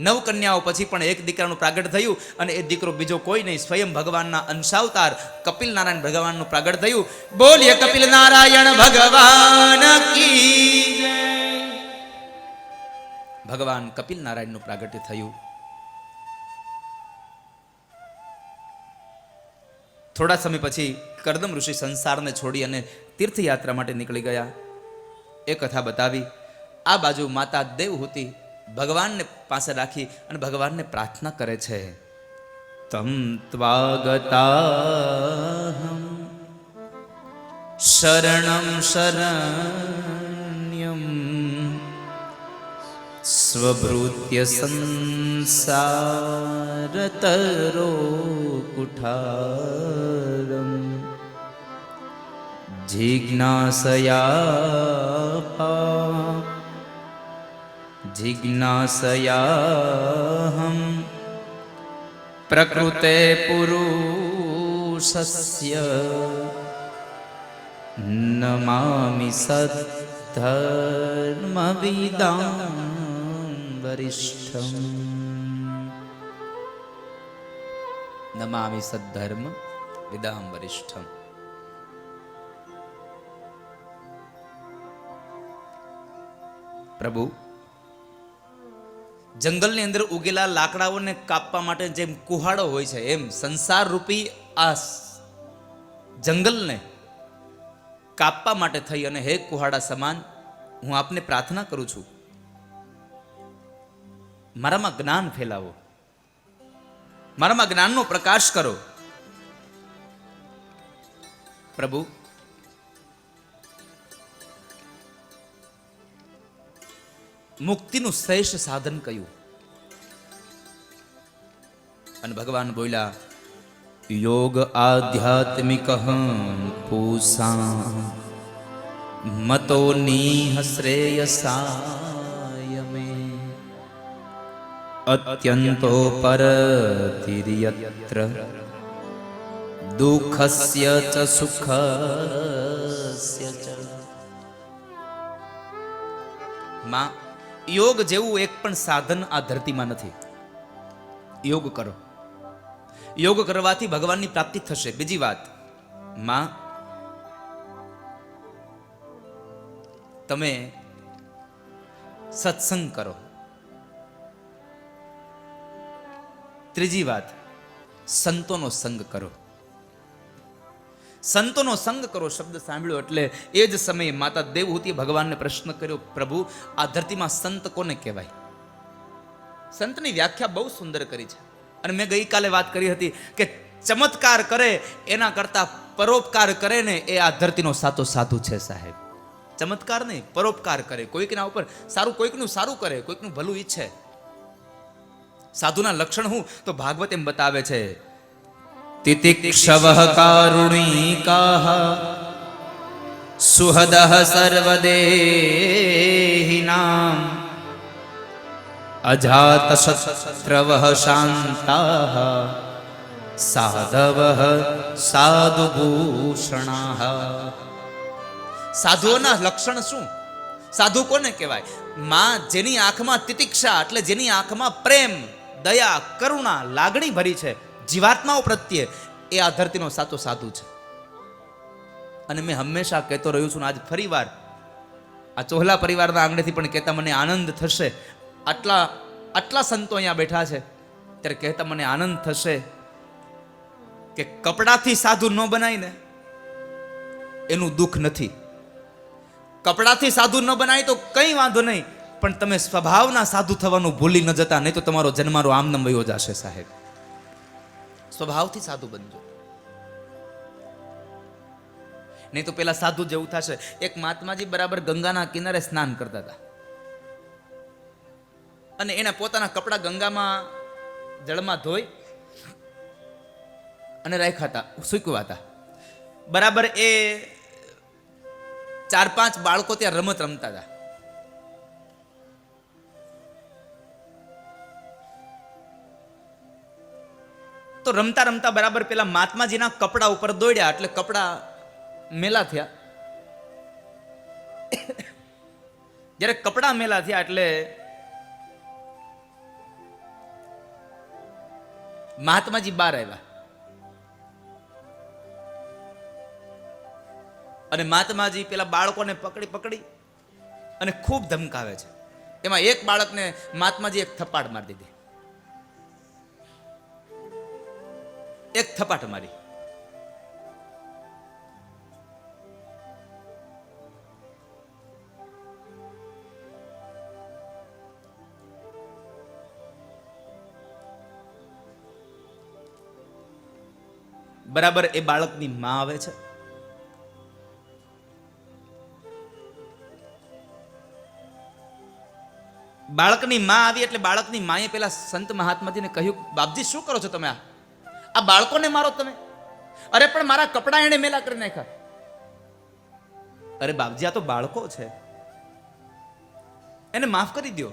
9 કન્યાઓ પછી પણ એક દીકરાનું પ્રાગટ થયું, અને એ દીકરો બીજો કોઈ નહીં, સ્વયં ભગવાનના અંશાવતાર કપિલ નારાયણ ભગવાનનું પ્રાગટ થયું. બોલીએ કપિલ નારાયણ ભગવાન કી. ભગવાન કપિલ નારાયણનું પ્રાગટ્ય થયું. થોડા સમય પછી કરદમ ઋષિ સંસારને છોડી અને તીર્થયાત્રા માટે નીકળી ગયા. એ કથા બતાવી. આ બાજુ માતા દેવહૂતિ ભગવાનને પાસે રાખી અને ભગવાનને પ્રાર્થના કરે છે. તમ ત્વાગતાહમ શરણમ શરણ્યમ સ્વભૃત્ય સંસારતરો કુઠારમ જિજ્ઞાસયાહમ પ્રકૃતે પુરુષસ્ય નમામિ સત્તમ સદ્ધર્મ વિદામ વરિષ્ઠમ નમામિ સદ્ધર્મ વિદામ વરિષ્ઠમ. પ્રભુ, જંગલની અંદર ઉગેલા લાકડાઓને કાપવા માટે જેમ કુહાડો હોય છે, એમ સંસાર રૂપી આ જંગલને કાપવા માટે થઈ અને હે કુહાડા સમાન હું આપને પ્રાર્થના કરું છું, મારામાં જ્ઞાન ફેલાવો, મારામાં જ્ઞાનનો પ્રકાશ કરો. પ્રભુ, મુક્તિનું શ્રેષ્ઠ સાધન કયું? અને ભગવાન બોલ્યા, યોગ આધ્યાત્મિક પૂષા મતો નીહ શ્રેયસાય મે અત્યંતો પરતિર્યત્ર દુઃખસ્ય ચ સુખસ્ય ચ. માં, યોગ જેવું એક પણ સાધન આ ધરતીમાં નથી. યોગ કરો, યોગ કરવાથી ભગવાનની પ્રાપ્તિ થશે. બીજી વાત, માં, તમે સત્સંગ કરો. ત્રીજી વાત, સંતોનો સંગ કરો. સંતોનો સંગ કરો શબ્દ સાંભળ્યો એટલે એ જ સમયે માતા દેવહૂતિએ ભગવાનને પ્રશ્ન કર્યો, પ્રભુ, આ ધરતીમાં સંત કોને કહેવાય? સંતની વ્યાખ્યા બહુ સુંદર કરી છે. અને મેં ગઈકાલે વાત કરી હતી કે ચમત્કાર કરે એના કરતા પરોપકાર કરે ને એ આ ધરતીનો સાચો સાધુ છે સાહેબ. ચમત્કાર નહીં, પરોપકાર કરે, કોઈકના ઉપર સારું, કોઈકનું સારું કરે, કોઈકનું ભલું ઈચ્છે. સાધુના લક્ષણ હું તો ભાગવત એમ બતાવે છે, તિતિક્ષવઃ કારુણિકાઃ સુહદઃ સર્વદેહિનાં અજાતશત્રવઃ શાન્તાઃ સાધવઃ સાધુભૂષણાઃ. સાધુઓના લક્ષણ શું? સાધુ કોને કહેવાય? માં, જેની આંખમાં તિતિક્ષા એટલે જેની આંખમાં પ્રેમ, દયા, કરુણા, લાગણી ભરી છે જીવાત્માઓ પ્રત્યે, એ આ ધરતીનો સાચો સાધુ છે. અને મેં હંમેશા કહેતો રહ્યો છું, આજ ફરીવાર આ ચોહલા પરિવારના આંગણેથી પણ કહેતા મને આનંદ થશે. આટલા સંતો અહીંયા બેઠા છે ત્યારે કહેતા મને આનંદ થશે કે કપડાથી સાધુ ન બનાય ને એનું દુઃખ નથી. કપડાથી સાધુ ન બનાય તો કંઈ વાંધો નહીં, પણ તમે સ્વભાવના સાધુ થવાનું ભૂલી ન જતા, નહીં તો તમારો જન્મારો આમનામ વયો જશે સાહેબ. સ્વભાવથી સાધુ બનજો, નહીં તો પેલા સાધુ જેવું થશે. એક મહાત્માજી બરાબર ગંગાના કિનારે સ્નાન કરતા હતા અને એને પોતાના કપડા ગંગામાં જળમાં ધોઈ અને રાખ્યા હતા, સૂકવા હતા. બરાબર એ 4-5 બાળકો ત્યાં રમત રમતા હતા. તો રમતા રમતા બરાબર પેલા મહાત્માજીના કપડા ઉપર દોડ્યા એટલે કપડા મેલા થયા. જ્યારે કપડા મેલા થયા એટલે મહાત્માજી બહાર આવ્યા અને મહાત્માજી પેલા બાળકોને પકડી અને ખૂબ ધમકાવે છે. એમાં એક બાળકને મહાત્માજી એક થપ્પાડ મારી દીધી, એક થપાટ મારી. બરાબર એ બાળકની માં આવે છે. બાળકની માં આવી એટલે બાળકની માએ પેલા સંત મહાત્માજીને કહ્યું, બાપજી શું કરો છો તમે? આ બાળકોને મારો તમે? અરે પણ મારા કપડા એને મેલા કરી નાખ્યા. અરે બાપજી, આ તો બાળકો છે, એને માફ કરી દો.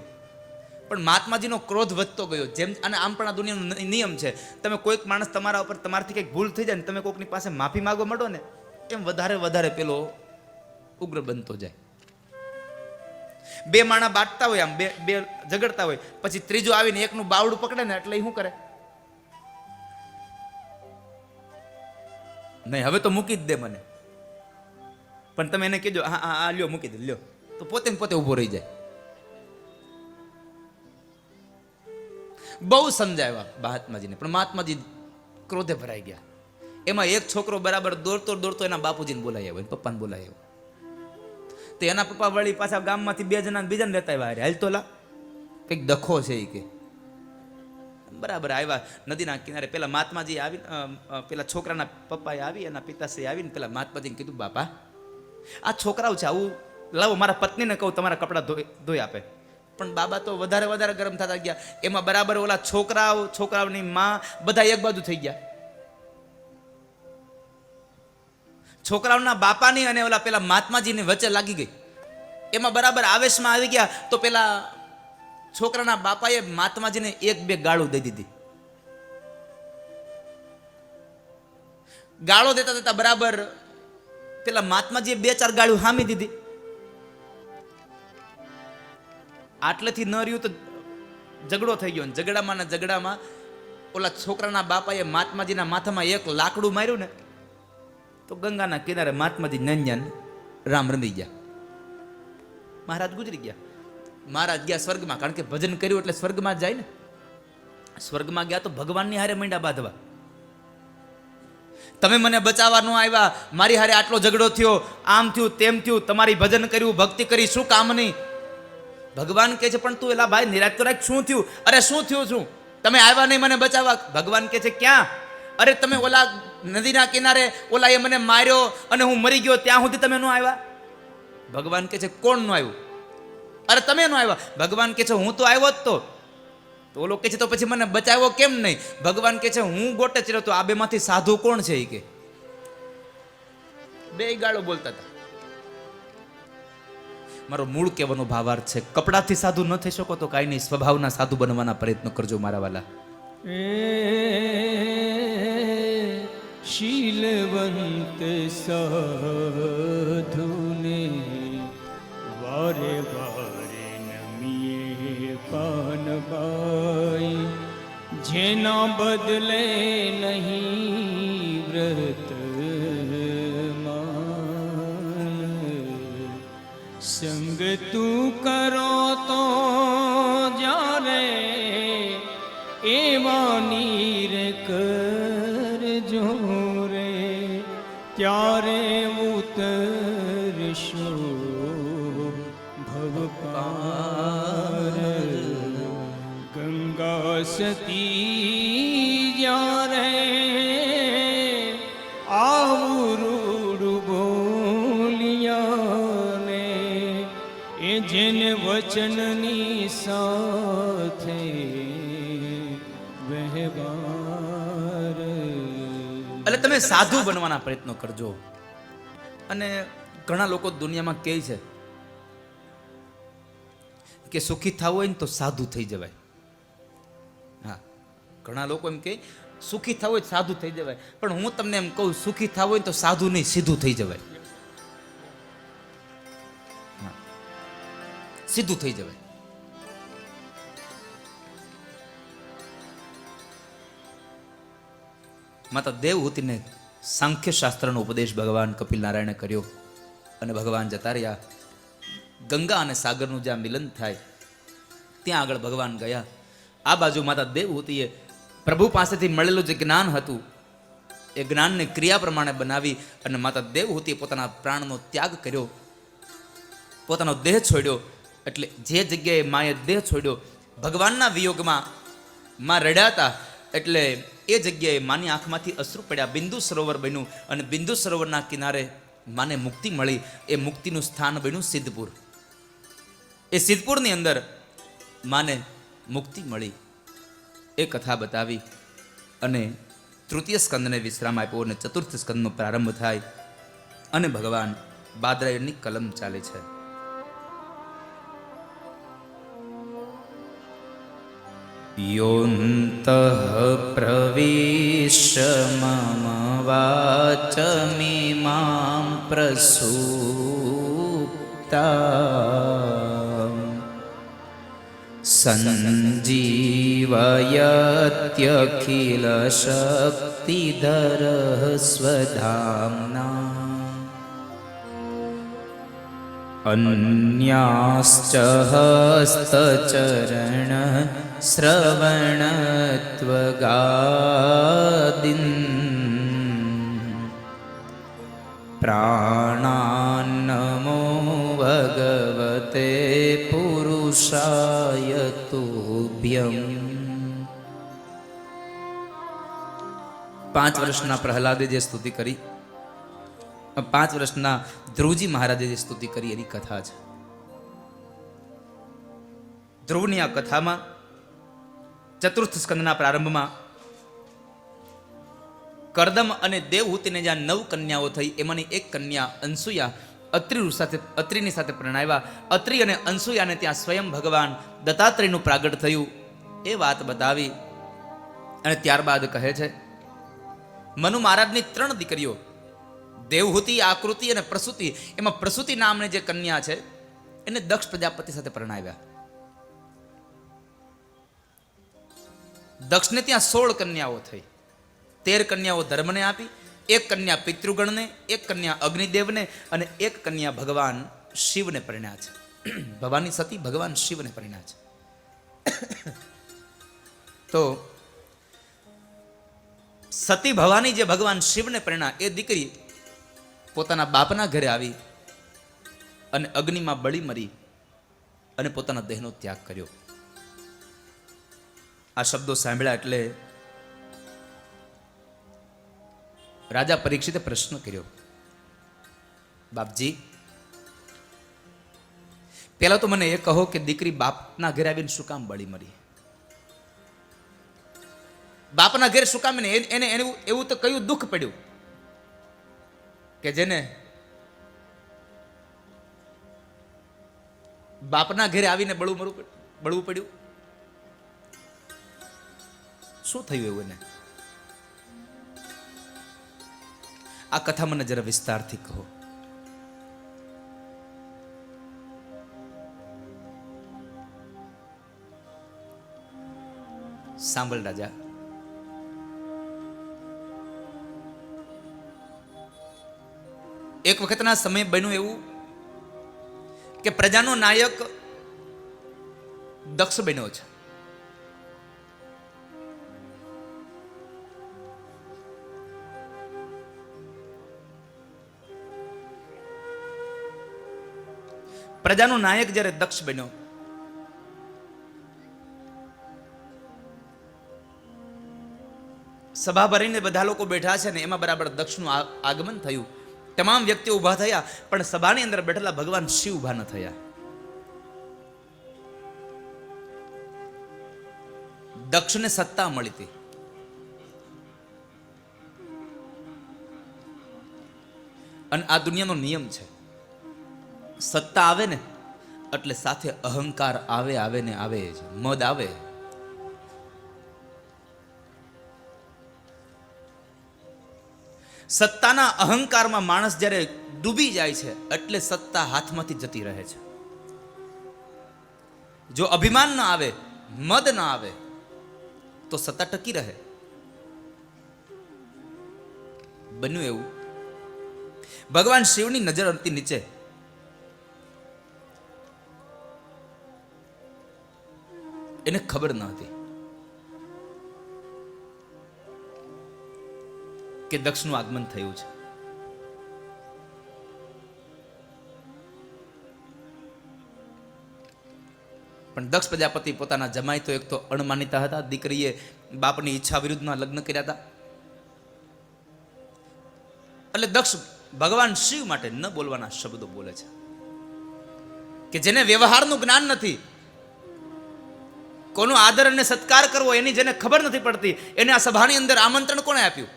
પણ મહાત્માજીનો ક્રોધ વધતો ગયો. જેમ અને આમ પણ આ દુનિયાનો નિયમ છે, તમે કોઈક માણસ તમારા ઉપર તમારાથી કંઈક ભૂલ થઈ જાય ને તમે કોઈકની પાસે માફી માંગવા માંડો ને, એમ વધારે પેલો ઉગ્ર બનતો જાય. બે માણા બાટતા હોય, આમ બે બે ઝઘડતા હોય, પછી ત્રીજો આવીને એકનું બાવડું પકડે ને એટલે શું કરે? નહીં, હવે તો મૂકી જ દે મને. પણ તમે એને કહેજો હા હા લ્યો મૂકી દે લ્યો, તો પોતે ને પોતે ઊભો રહી જાય. બહુ સમજાવ્યા મહાત્માજીને, પણ મહાત્માજી ક્રોધે ભરાઈ ગયા. એમાં એક છોકરો બરાબર દોડતો દોડતો એના બાપુજીને બોલાવી આવ્યો, પપ્પાને બોલાવી આવ્યો. તો એના પપ્પા વળી પાછા ગામમાંથી બે જણા બીજાને લેતા આવ્યા, હાલ તો લા કંઈક દખો છે એ કે. બરાબર આવ્યા નદીના કિનારે. પેલા મહાત્માજી આવી, પેલા છોકરાના પપ્પાએ આવી, એના પિતાશ્રી આવીને પેલા મહાત્માજીને કીધું, બાપા આ છોકરાઓ છે, આવું લાવો મારા પત્નીને કહું તમારા કપડાં ધોઈ આપે. પણ બાબા તો વધારે વધારે ગરમ થતા ગયા. એમાં બરાબર ઓલા છોકરાઓની માં બધા એક બાજુ થઈ ગયા. છોકરાઓના બાપાની અને ઓલા પેલા મહાત્માજીની વચ્ચે લાગી ગઈ. એમાં બરાબર આવેશમાં આવી ગયા. તો પેલા છોકરાના બાપાએ મહાત્માજીને એક બે ગાળો દઈ દીધી. ગાળો દેતા દેતા બરાબર પેલા મહાત્માજીએ બે ચાર ગાળું હામી દીધી. આટલેથી ન રહ્યું તો ઝઘડો થઈ ગયો. ઝઘડામાં ઓલા છોકરાના બાપાએ મહાત્માજીના માથામાં એક લાકડું માર્યું ને, તો ગંગાના કિનારે મહાત્માજી નંજન રામ રમી ગયા. મહારાજ ગુજરી ગયા. મહારાજ ગયા સ્વર્ગમાં, કારણ કે ભજન કર્યું એટલે સ્વર્ગમાં જાય ને. સ્વર્ગમાં ગયા તો ભગવાનની હારે મંડ્યા બાંધવા. તમે મને બચાવવા ન આવ્યા, મારી હારે આટલો ઝઘડો થયો, આમ થયું તેમ થયું, તમારી ભજન કર્યું, ભક્તિ કરી, શું કામ નહીં? ભગવાન કહે છે પણ તું એલા ભાઈ નિરાશ તો રાખ, શું થયું? અરે શું થયું? શું તમે આવ્યા નહીં મને બચાવવા? ભગવાન કહે છે ક્યાં? અરે તમે ઓલા નદીના કિનારે ઓલા એ મને માર્યો અને હું મરી ગયો, ત્યાં સુધી તમે ન આવ્યા? ભગવાન કહે છે કોણ ન આવ્યું? અરે તમે ન આવ્યા. ભગવાન કહે છે હું તો આવ્યો જ તો ઓલો કહે છે તો પછી મને બચાવ્યો કેમ નહીં? ભગવાન કહે છે હું ગોટે ચડ્યો તો આ બે માંથી સાધુ કોણ છે? એ કે બે ગાળો બોલતા હતા. મારો મૂળ કહેવાનો ભાવાર્થ છે, કપડાથી સાધુ ન થઈ શકો તો કાંઈ નહીં, સ્વભાવના સાધુ બનવાના પ્રયત્ન કરજો મારા વાલા. શીલવંત સાધુને વારે વારે નમીએ પાનબાઈ, જેના બદલે નહીં વ્રત સંગ તું કરો તો જ્યારે એવા નીર કરજો રે, ત્યારે ઉતરશો ભવપાર. ગંગા સતી જ્યારે આવરૂડ બોલિયા, જેને વચનની સાથે વ્યવહાર. એટલે તમે સાધુ બનવાના પ્રયત્નો કરજો. અને ઘણા લોકો દુનિયામાં કહે છે કે સુખી થવું હોય ને તો સાધુ થઈ જવાય. હા, ઘણા લોકો એમ કહે સુખી થવું હોય સાધુ થઈ જવાય. પણ હું તમને એમ કહું, સુખી થવું હોય તો સાધુ નહીં, સીધું થઈ જવાય. સીધું થઈ જવાય. માતા દેવહૂતિને સાંખ્ય શાસ્ત્રનો ઉપદેશ ભગવાન કપિલ નારાયણે કર્યો અને ભગવાન જતા રહ્યા. ગંગા અને સાગરનું જ્યાં મિલન થાય ત્યાં આગળ ભગવાન ગયા. આ બાજુ માતા દેવહૂતિએ પ્રભુ પાસેથી મળેલું જે જ્ઞાન હતું એ જ્ઞાનને ક્રિયા પ્રમાણે બનાવી અને માતા દેવહૂતિએ પોતાના પ્રાણનો ત્યાગ કર્યો, પોતાનો દેહ છોડ્યો. એટલે જે જગ્યાએ માએ દેહ છોડ્યો, ભગવાનના વિયોગમાં માં રડ્યા હતા, એટલે એ જગ્યાએ માની આંખમાંથી અશ્રુ પડ્યા. બિંદુ સરોવર બન્યું અને બિંદુ સરોવરના કિનારે માને મુક્તિ મળી. એ મુક્તિનું સ્થાન બન્યું સિદ્ધપુર. એ સિદ્ધપુરની અંદર માને મુક્તિ મળી. એ કથા બતાવી અને તૃતીય સ્કંદને વિશ્રામ આપ્યો અને ચતુર્થ સ્કંદનો પ્રારંભ થાય અને ભગવાન બાદરાયણની કલમ ચાલે છે. યોંતઃ પ્રવિશ્ય મમ વાચમિમાં પ્રસૂપ્તા સંજીવયત્યખિલ શક્તિધર સ્વધામ્ના અન્યાશ્ચ હસ્તચરણ શ્રવણત્વગાદિન પ્રાણાન્નમો ભગવતે પુરુષાય તુભ્યં. 5 વર્ષના પ્રહલાદે જે સ્તુતિ કરી, 5 વર્ષના ધ્રુવજી મહારાજે જે સ્તુતિ કરી એની કથા છે. ધ્રુવની આ કથામાં ચતુર્થ સ્કંદના પ્રારંભમાં કરદમ અને દેવહૂતિને જ્યાં 9 કન્યાઓ થઈ એમાંની એક કન્યા અનસુયા અત્રિની સાથે પરણાવ્યા. અત્રિ અને અનસુયાને ત્યાં સ્વયં ભગવાન દત્તાત્રેયનું પ્રાગટ થયું એ વાત બતાવી અને ત્યારબાદ કહે છે મનુ મહારાજની 3 દીકરીઓ દેવહૂતિ, આકૃતિ અને પ્રસૂતિ, એમાં પ્રસૂતિ નામની જે કન્યા છે એને દક્ષ પ્રજાપતિ સાથે પરણાવ્યા. દક્ષને ત્યાં 16 કન્યાઓ થઈ. 13 કન્યાઓ ધર્મને આપી, 1 કન્યા પિતૃગણને, 1 કન્યા અગ્નિદેવને અને 1 કન્યા ભગવાન શિવને પરિણ્યા છે. ભવાની સતી ભગવાન શિવને પરિણ્યા છે. તો સતી ભવાની જે ભગવાન શિવને પરિણ્યા એ દીકરી પોતાના બાપના ઘરે આવી અને અગ્નિમાં બળી મરી અને પોતાના દેહનો ત્યાગ કર્યો. આ શબ્દો સાંભળ્યા એટલે રાજા પરીક્ષિતે પ્રશ્ન કર્યો, બાપજી પહેલા તો મને એ કહો કે દીકરી બાપના ઘરે આવીને શું કામ બળી મરી? બાપના ઘરે શું કામ? એને એવું તો કયું દુઃખ પડ્યું કે જેને બાપના ઘરે આવીને બળવું પડ્યું? શું થયું એવું એને? આ કથા મને જરા વિસ્તારથી કહો. સાંભળ રાજા, એક વખતના સમય બન્યું એવું કે પ્રજાનો નાયક દક્ષ બન્યો છે. પ્રજાનો નાયક જ્યારે દક્ષ બન્યો, સભા ભરીને બધા લોકો બેઠા છે ને એમાં બરાબર દક્ષનું આગમન થયું. તમામ વ્યક્તિઓ ઊભા થયા પણ સભાની અંદર બેઠેલા ભગવાન શિવ ઊભા ન થયા. દક્ષને સત્તા મળી હતી અને આ દુનિયાનો નિયમ છે, સત્તા આવે ને એટલે સાથે અહંકાર આવે ને આવે જ, મદ આવે. સત્તાના અહંકારમાં માણસ જ્યારે ડૂબી જાય છે એટલે સત્તા હાથમાંથી જતી રહે છે. જો અભિમાન ના આવે, મદ ના આવે તો સત્તા ટકી રહે. બન્યું એવું, ભગવાન શિવની નજર હતી નીચે. એને ખબર ન હતી કે દક્ષનું આગમન થયું છે. પણ દક્ષ પ્રજાપતિ પોતાના જમાઈ તો એક તો અણમાનીતા હતા, દીકરીએ બાપની ઈચ્છા વિરુદ્ધમાં લગ્ન કર્યા હતા. એટલે દક્ષ ભગવાન શિવ માટે ન બોલવાના શબ્દો બોલે છે કે જેને વ્યવહારનું જ્ઞાન નથી, કોનો આદર અને સત્કાર કરવો એની જેને ખબર નથી પડતી, એને આ સભાની અંદર આમંત્રણ કોણે આપ્યું?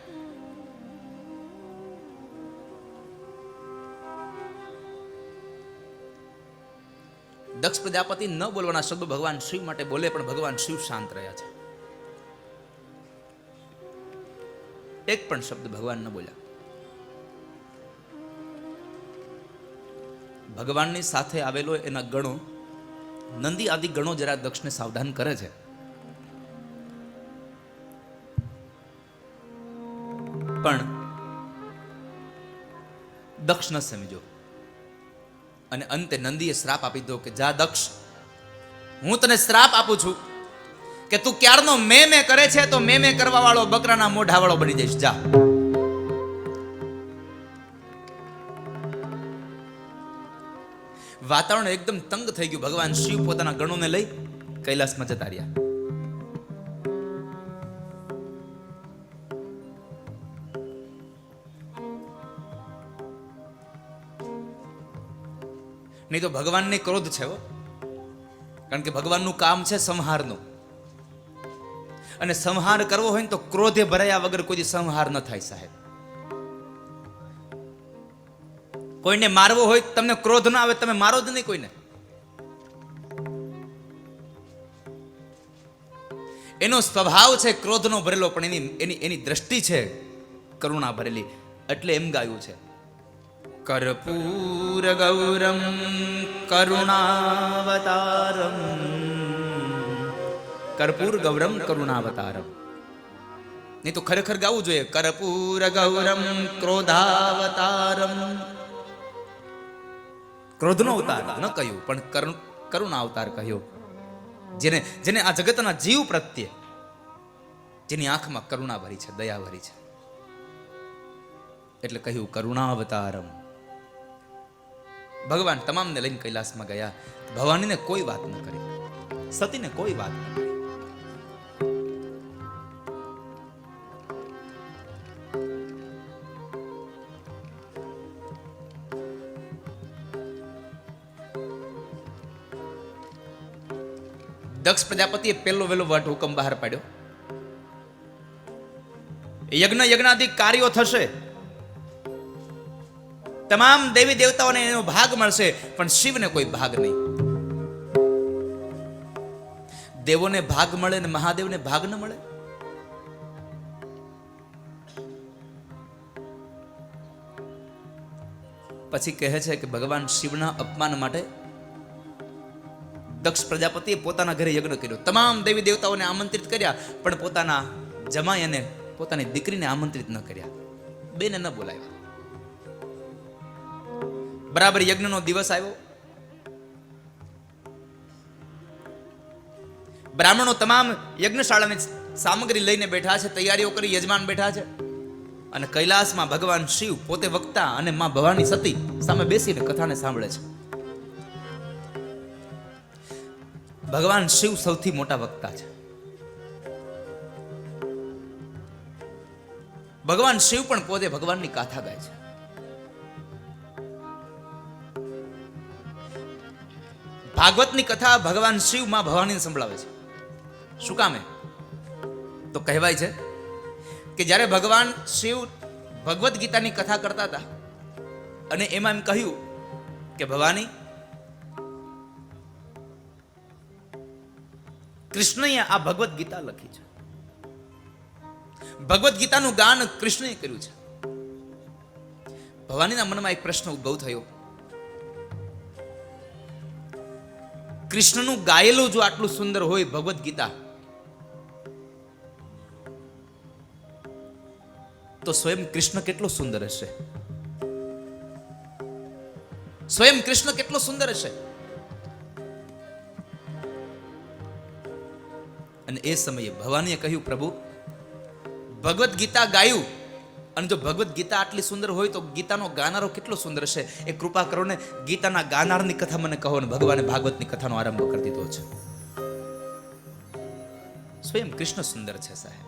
દક્ષ પ્રજાપતિ ન બોલવાના શબ્દો ભગવાન શિવ માટે બોલે, પણ ભગવાન શિવ શાંત રહ્યા છે. એક પણ શબ્દ ભગવાન ન બોલ્યા. ભગવાનની સાથે આવેલો એના ગણો નંદી આદિ ગણો જરા દક્ષને સાવધાન કરે છે, પણ દક્ષ ન સમજો અને અંતે નંદીએ શ્રાપ આપી દીધો કે જા દક્ષ, હું તને શ્રાપ આપું છું કે તું ક્યારનો મેં કરે છે તો મેં કરવા વાળો બકરાના મોઢા વાળો બની જઈશ. જા. વાતાવરણ એકદમ તંગ થઈ ગયું. ભગવાન શિવ પોતાના ગણોને લઈ કૈલાસમાં જતા રહ્યા. નહીં તો ભગવાનને ક્રોધ છે, કારણ કે ભગવાનનું કામ છે સંહારનું, અને સંહાર કરવો હોય ને તો ક્રોધે ભરાયા વગર કોઈ સંહાર ન થાય સાહેબ. કોઈને મારવો હોય તમને ક્રોધ ના આવે તમે મારો જ નહીં કોઈને. એનો સ્વભાવ છે ક્રોધનો ભરેલો, પણ એની દ્રષ્ટિ છે કરુણા ભરેલી. એટલે એમ ગાયું છે, કર્પૂર ગૌરમ કરુણાવતારમ, કર્પૂર ગૌરમ કરુણાવતારમ. નહીં તો ખરેખર ગાવું જોઈએ કર્પૂર ગૌરમ ક્રોધાવતારમ. ક્રોધનો અવતાર ન કહ્યું, પણ કરુણા અવતાર કહ્યો. જેને આ જગતના જીવ પ્રત્યે જેની આંખમાં કરુણા ભરી છે, દયા ભરી છે, એટલે કહ્યું કરુણાવતારમ. ભગવાન તમામને લઈને કૈલાસમાં ગયા. ભવાનીને કોઈ વાત ન કરી, સતીને કોઈ વાત ન કરી. દક્ષ પ્રજાપતિએ પહેલો વેલો વટ હુકમ બહાર પાડ્યો, યજ્ઞાદિક કાર્યો થશે, તમામ દેવી દેવતાઓને એનો ભાગ મળશે, પણ શિવને કોઈ ભાગ નહીં. દેવોને ભાગ મળે ને મહાદેવને ભાગ ન મળે. પછી કહે છે કે ભગવાન શિવના અપમાન માટે દક્ષ પ્રજાપતિએ પોતાના ઘરે યજ્ઞ કર્યો. તમામ દેવી દેવતાઓને આમંત્રિત કર્યા, પણ પોતાના જમાઈ અને પોતાની દીકરીને આમંત્રિત ન કર્યા, બેને ન બોલાવ્યા. બરાબર યજ્ઞનો દિવસ આવ્યો. બ્રાહ્મણો તમામ યજ્ઞશાળાની સામગ્રી લઈને બેઠા છે, તૈયારીઓ કરી યજમાન બેઠા છે, અને કૈલાસમાં ભગવાન શિવ પોતે વક્તા અને માં ભવાની સતી સામે બેસીને કથાને સાંભળે છે. ભગવાન શિવ સૌથી મોટા વક્તા છે. ભગવાન શિવ પણ પોતે ભગવાનની ગાથા ગાય છે. ભાગવતની કથા ભગવાન શિવ માં ભવાનીને સંભળાવે છે. શું કામે? તો કહેવાય છે કે જ્યારે ભગવાન શિવ ભગવદ્ ગીતાની કથા કરતા હતા અને એમાં એમ કહ્યું કે ભવાની, કૃષ્ણએ આ ભગવદ્ ગીતા લખી છે, ભગવદ્ ગીતાનું ગાન કૃષ્ણએ કર્યું છે. ભવાનીના મનમાં એક પ્રશ્ન ઉદ્ભવ થયો, કૃષ્ણનું ગાયેલું જો આટલું સુંદર હોય ભગવદ્ ગીતા, તો સ્વયં કૃષ્ણ કેટલો સુંદર હશે? સ્વયં કૃષ્ણ કેટલો સુંદર હશે? અને એ સમયે ભવાનીએ કહ્યું, પ્રભુ ભગવદ્ ગીતા ગાયું, અને જો ભગવદ્ ગીતા આટલી સુંદર હોય તો ગીતાનો ગાનારો કેટલો સુંદર હશે? એ કૃપા કરો ને, ગીતાના ગાનારની કથા મને કહો. ને ભગવાને ભાગવતની કથાનો આરંભ કરી દીધો છે. સ્વયં કૃષ્ણ સુંદર છે સાહેબ.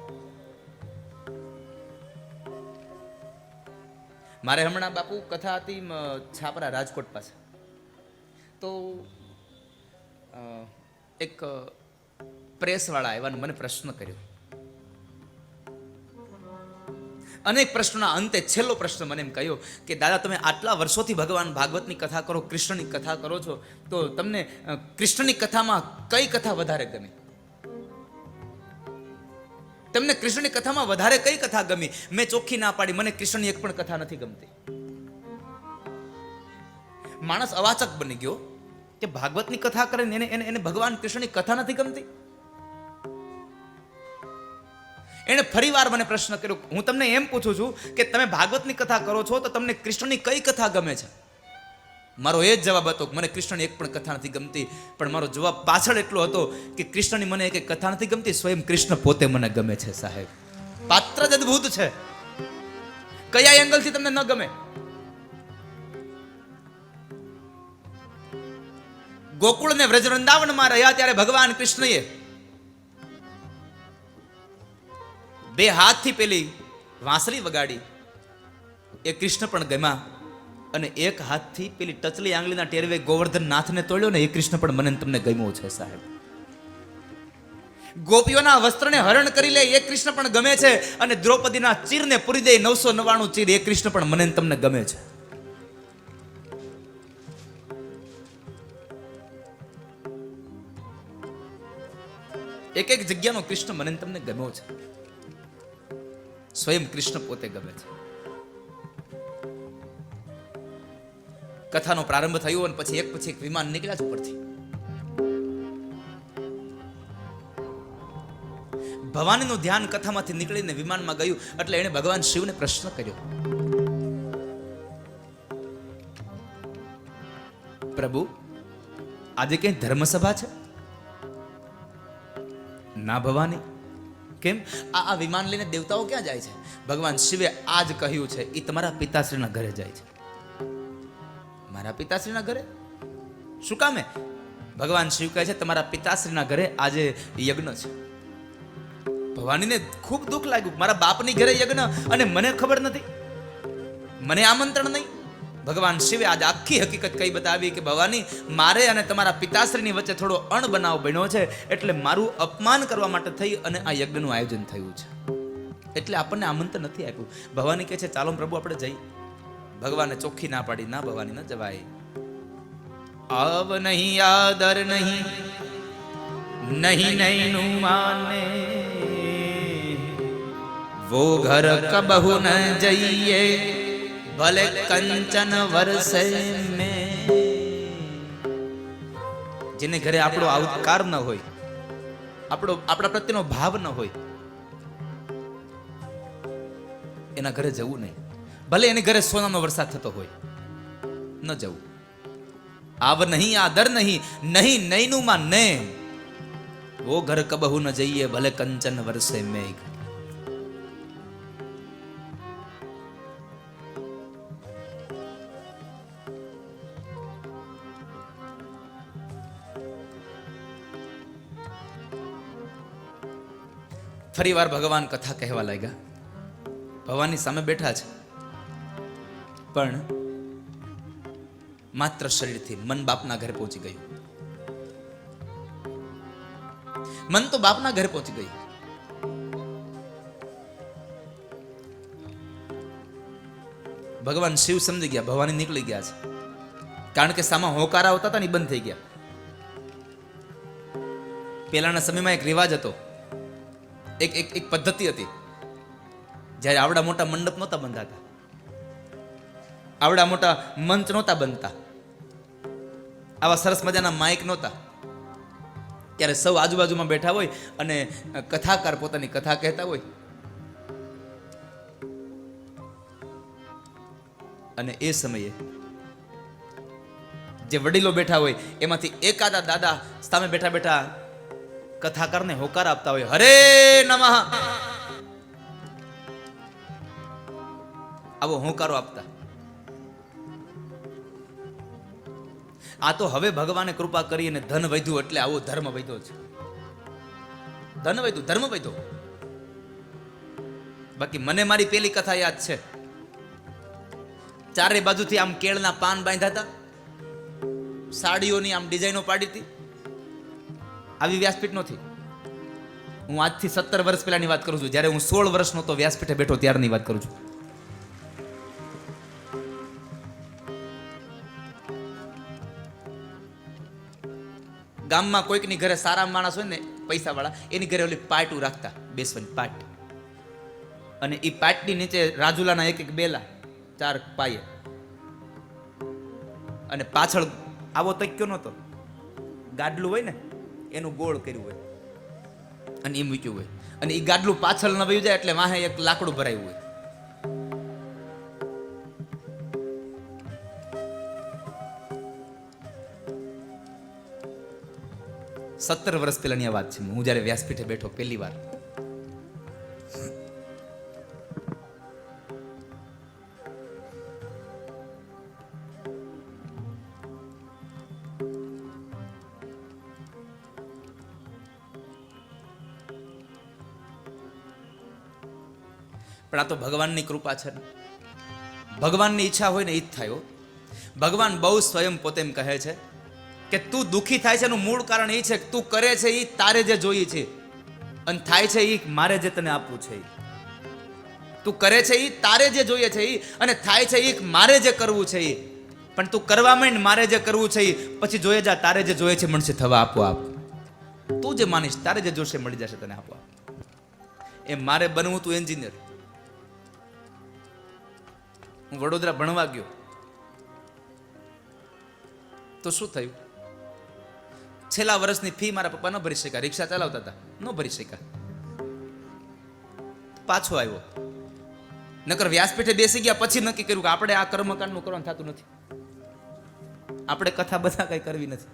મારે હમણાં બાપુ કથા હતી છાપરા રાજકોટ પાસે, તો એક પ્રેસ વાળા આવ્યા, મને પ્રશ્ન કર્યો. અનેક પ્રશ્નોના અંતે છેલ્લો પ્રશ્ન મને એમ કહ્યો કે દાદા, તમે આટલા વર્ષોથી ભગવાન ભાગવતની કથા કરો, કૃષ્ણની કથા કરો છો, તો તમને કૃષ્ણની કથામાં કઈ કથા વધારે ગમે? તમને કૃષ્ણની કથામાં વધારે કઈ કથા ગમી? મેં ચોખ્ખી ના પાડી, મને કૃષ્ણની એક પણ કથા નથી ગમતી. માણસ અવાચક બની ગયો. કે ભાગવતની કથા કરે ને એને ભગવાન કૃષ્ણની કથા નથી ગમતી? એને ફરીવાર મને પ્રશ્ન કર્યો. હું તમને એમ પૂછું છું કે તમે ભાગવતની કથા કરો છો તો તમને કૃષ્ણની કઈ કથા ગમે છે? મારો એ જ જવાબ હતો કે મને કૃષ્ણની એક પણ કથા નથી ગમતી. પણ મારો જવાબ પાછળ એટલો હતો કે કૃષ્ણની મને એક કથા નથી ગમતી, સ્વયં કૃષ્ણ પોતે મને ગમે છે સાહેબ. પાત્ર જ અદ્ભુત છે. કયા એંગલથી તમને ન ગમે? ગોકુળ ને વ્રજ વૃંદાવનમાં રહ્યા ત્યારે ભગવાન કૃષ્ણએ બે હાથથી પેલી વાંસળી વગાડી, એ કૃષ્ણ પણ ગમ્યા. અને એક હાથથી પેલી ટચલી આંગળીના ટેરવે ગોવર્ધન નાથને તોડ્યો ને એ કૃષ્ણ પણ મને તમને ગમ્યો છે સાહેબ. ગોપીઓના વસ્ત્રને હરણ કરી લે એ કૃષ્ણ પણ ગમે છે. અને દ્રૌપદીના ચીરને પૂરી દે 999 ચીર, એ કૃષ્ણ પણ મને તમને ગમે છે. એક એક જગ્યાનો કૃષ્ણ મને તમને ગમ્યો છે. સ્વયં કૃષ્ણ પોતે ગમે છે. કથાનો પ્રારંભ થયો અને પછી એક વિમાન નીકળ્યા છે ઉપરથી. ભવાનીનું ધ્યાન કથામાંથી નીકળીને વિમાનમાં ગયું એટલે એણે ભગવાન શિવને પ્રશ્ન કર્યો, પ્રભુ આજે કઈ ધર્મસભા છે? ના ભવાની. કેમ? આ વિમાન લઈને દેવતાઓ ક્યાં જાય છે? ભગવાન શિવે આજ કહ્યું છે એ તમારા પિતાશ્રીના ઘરે જાય છે. મારા પિતાશ્રીના ઘરે? શું કામે? ભગવાન શિવ કહે છે તમારા પિતાશ્રીના ઘરે આજે યજ્ઞ છે. ભવાનીને ખૂબ દુઃખ લાગ્યું, મારા બાપની ઘરે યજ્ઞ અને મને ખબર નથી, મને આમંત્રણ નહીં. ભગવાન શિવે આજે આખી હકીકત કઈ બતાવી કે ભવાની, મારે અને તમારા પિતાશ્રીની વચ્ચે થોડો અણબનાવ બન્યો છે, એટલે મારું અપમાન કરવા માટે થઈ અને આ યજ્ઞનું આયોજન થયું છે, એટલે આપણને આમંત્રણ નથી આપ્યું. ભવાની કહે છે ચાલો પ્રભુ આપણે જઈએ. ભગવાને ચોખ્ખી ના પાડી, ના ભવાની ન જવાય. આવ નહીં આદર નહીં, નહીં નહીં નું માને, वो घर कबहु न जइए भले कंचन वरसे में. જેને ઘરે આપણો આવકાર ન હોય, આપણા પ્રત્યેનો ભાવ ન હોય, એના ઘરે જવું નહીં. ભલે એની ઘરે સોનાનો વરસાદ થતો હોય, ન જવું. આવ નહીં આદર નહીં, નહીં નૈનું માં ને, वो घर कबहु न जइए भले कंचन वरसे मेघ. ફરી વાર ભગવાન કથા કહેવા લાગ્યા. ભવાની સામે બેઠા છે, પણ માત્ર શરીરથી મન બાપના ઘરે પહોંચી ગયું. મન તો બાપના ઘરે પહોંચી ગયું. ભગવાન શિવ સમજી ગયા ભવાની નીકળી ગયા છે, કારણ કે સામા હોકારા આવતા હતા ને બંધ થઈ ગયા. પેલાના સમયમાં એક રિવાજ હતો, એક પદ્ધતિ હતી. જ્યારે આવડા મોટા મંડપ નહોતા બંધાતા, આવડા મોટા મંચ નહોતા બનતા, આવા સરસ મજાના માઇક નહોતા, ત્યારે સૌ આજુબાજુમાં બેઠા હોય અને કથાકાર પોતાની કથા કહેતા હોય. અને એ સમયે જે વડીલો બેઠા હોય એમાંથી એકાદા દાદા સામે બેઠા બેઠા કથાકારને હોકાર આપતા હોય, હરે નમઃ, આવો હોકારો આપતા. આ તો હવે ભગવાને કૃપા કરી અને ધન વધ્યું એટલે આવો ધર્મ વધ્યો છે. ધન વધ્યું, ધર્મ વધ્યો. બાકી મને મારી પેલી કથા યાદ છે. ચારે બાજુથી આમ કેળના પાન બાંધ્યા હતા, સાડીઓની આમ ડિઝાઇનો પાડી હતી. આવી વ્યાસપીઠ નથી. હું આજથી 17 વર્ષ પહેલાની વાત કરું છું, જ્યારે હું 16 વર્ષનો તો વ્યાસપીઠે બેઠો ત્યારની વાત કરું છું. ગામમાં કોઈકની ઘરે સારા માણસ હોય ને, પૈસા વાળા, એની ઘરે ઓલી પાટું રાખતા, બેસવાની પાટ. અને એ પાટની નીચે રાજુલાના એક બેલા 4 પાયે, અને પાછળ આવો તક્યો નહોતો, ગાડલું હોય ને એનું ગોળ કર્યું હોય અને એ મૂક્યું હોય, અને એ ગાડલું પાછળ ન વયું જાય એટલે વાહે એક લાકડું ભરાયું હોય. સત્તર વર્ષ પહેલાની આ વાત છે. હું જ્યારે વ્યાસપીઠે બેઠો પહેલી વાર, પણ આ તો ભગવાનની કૃપા છે ને. ભગવાનની ઈચ્છા હોય ને એ જ થાય હો. ભગવાન બહુ સ્વયં પોતે એમ કહે છે કે તું દુઃખી થાય છે એનું મૂળ કારણ એ છે કે તું કરે છે એ તારે જે જોઈએ છે, અને થાય છે એ મારે જે તને આપવું છે. તું કરે છે એ તારે જે જોઈએ છે એ, અને થાય છે એ મારે જે કરવું છે એ. પણ તું કરવા માંડ, મારે જે કરવું છે એ પછી જોઈએ જા, તારે જે જોઈએ છે મળશે થવા આપોઆપ. તું જે માનીશ તારે જે જોશે મળી જશે તને આપોઆપ. એમ મારે બનવું તું એન્જિનિયર. હું વડોદરા ભણવા ગયો તો શું થયું? છેલ્લા વર્ષની ફી મારા પપ્પા ન ભરી શક્યા, રિક્ષા ચલાવતા હતા, ન ભરી શક્યા. પાછો આવ્યો. નકર વ્યાસપીઠે બેસી ગયા પછી નક્કી કર્યું કે આપણે આ કર્મકાંડનું કરવાનું થતું નથી, આપણે કથા બધા કઈ કરવી નથી.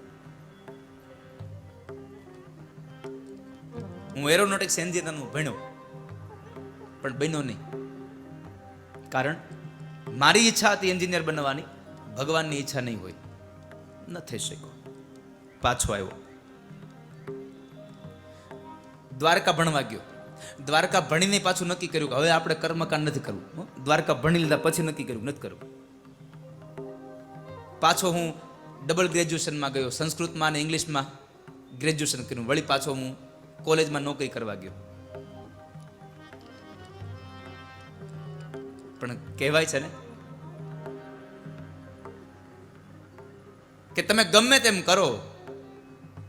હું એરોનોટિક્સ એન્જિનિયરનું ભણ્યો પણ બન્યો નહીં. કારણ મારી ઈચ્છા હતી એન્જિનિયર બનવાની, ભગવાનની ઈચ્છા નહીં હોય, ન થઈ શક્યો. પાછો આવ્યો. દ્વારકા ભણવા ગયો. દ્વારકા ભણીને પાછું નક્કી કર્યું કે હવે આપણે કર્મકાંડ નથી કરવું. દ્વારકા ભણી લીધા પછી નક્કી કર્યું નથી કરવું. પાછો હું ડબલ ગ્રેજ્યુએશનમાં ગયો, સંસ્કૃતમાં અને ઇંગ્લિશમાં ગ્રેજ્યુએશન કર્યું. વળી પાછો હું કોલેજમાં નોકરી કરવા ગયો. પણ કહેવાય છે ને કે તમે ગમે તેમ કરો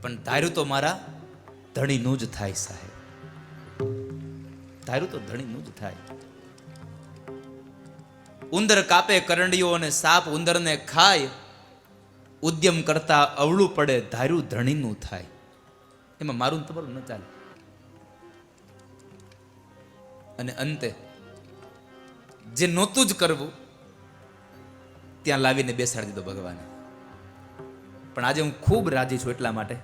પણ ધાર્યું તો મારા ધણીનું જ થાય સાહેબ. ધાર્યું તો ધણીનું જ થાય. ઉંદર કાપે કરંડીઓ અને સાપ ઉંદરને ખાય, ઉદ્યમ કરતા અવળું પડે ધાર્યું ધણીનું થાય. એમાં મારું તમારું ન ચાલે. અને અંતે જે નહોતું જ કરવું ત્યાં લાવીને બેસાડી દીધો ભગવાને. પણ આજે હું ખૂબ રાજી છું એટલા માટે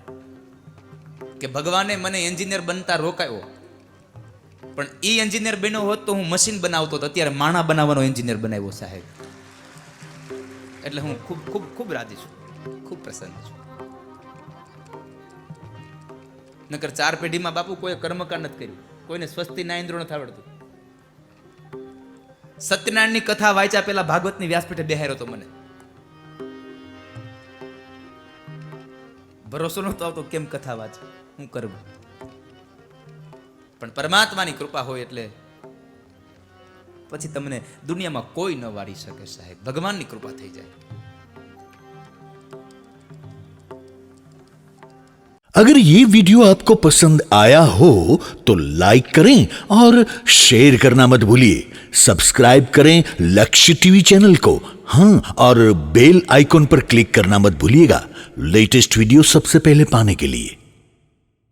કે ભગવાને મને એન્જિનિયર બનતા રોકાયો. પણ એ એન્જિનિયર બન્યો હોત તો હું મશીન બનાવતો હતો, અત્યારે માણા બનાવવાનો એન્જિનિયર બનાવ્યો સાહેબ. એટલે હું ખૂબ ખૂબ ખૂબ રાજી છું, ખૂબ પ્રસન્ન છું. નકર 4 પેઢીમાં બાપુ કોઈ કર્મકાંડ નથી કર્યું, કોઈને સ્વસ્તિ ના ઇન્દ્રો નથી આવડતું. સત્યનારાયણની કથા વાંચ્યા પેલા ભાગવતની વ્યાસપીઠે બેહાર્યો તો મને ભરોસો નહોતો આવતો કેમ કથા વાંચે, હું કરવું. પણ પરમાત્માની કૃપા હોય એટલે પછી તમને દુનિયામાં કોઈ ન વારી શકે સાહેબ. ભગવાનની કૃપા થઈ જાય. अगर ये वीडियो आपको पसंद आया हो तो लाइक करें और शेयर करना मत भूलिए. सब्सक्राइब करें लक्ष्य टीवी चैनल को. हाँ, और बेल आइकॉन पर क्लिक करना मत भूलिएगा लेटेस्ट वीडियो सबसे पहले पाने के लिए.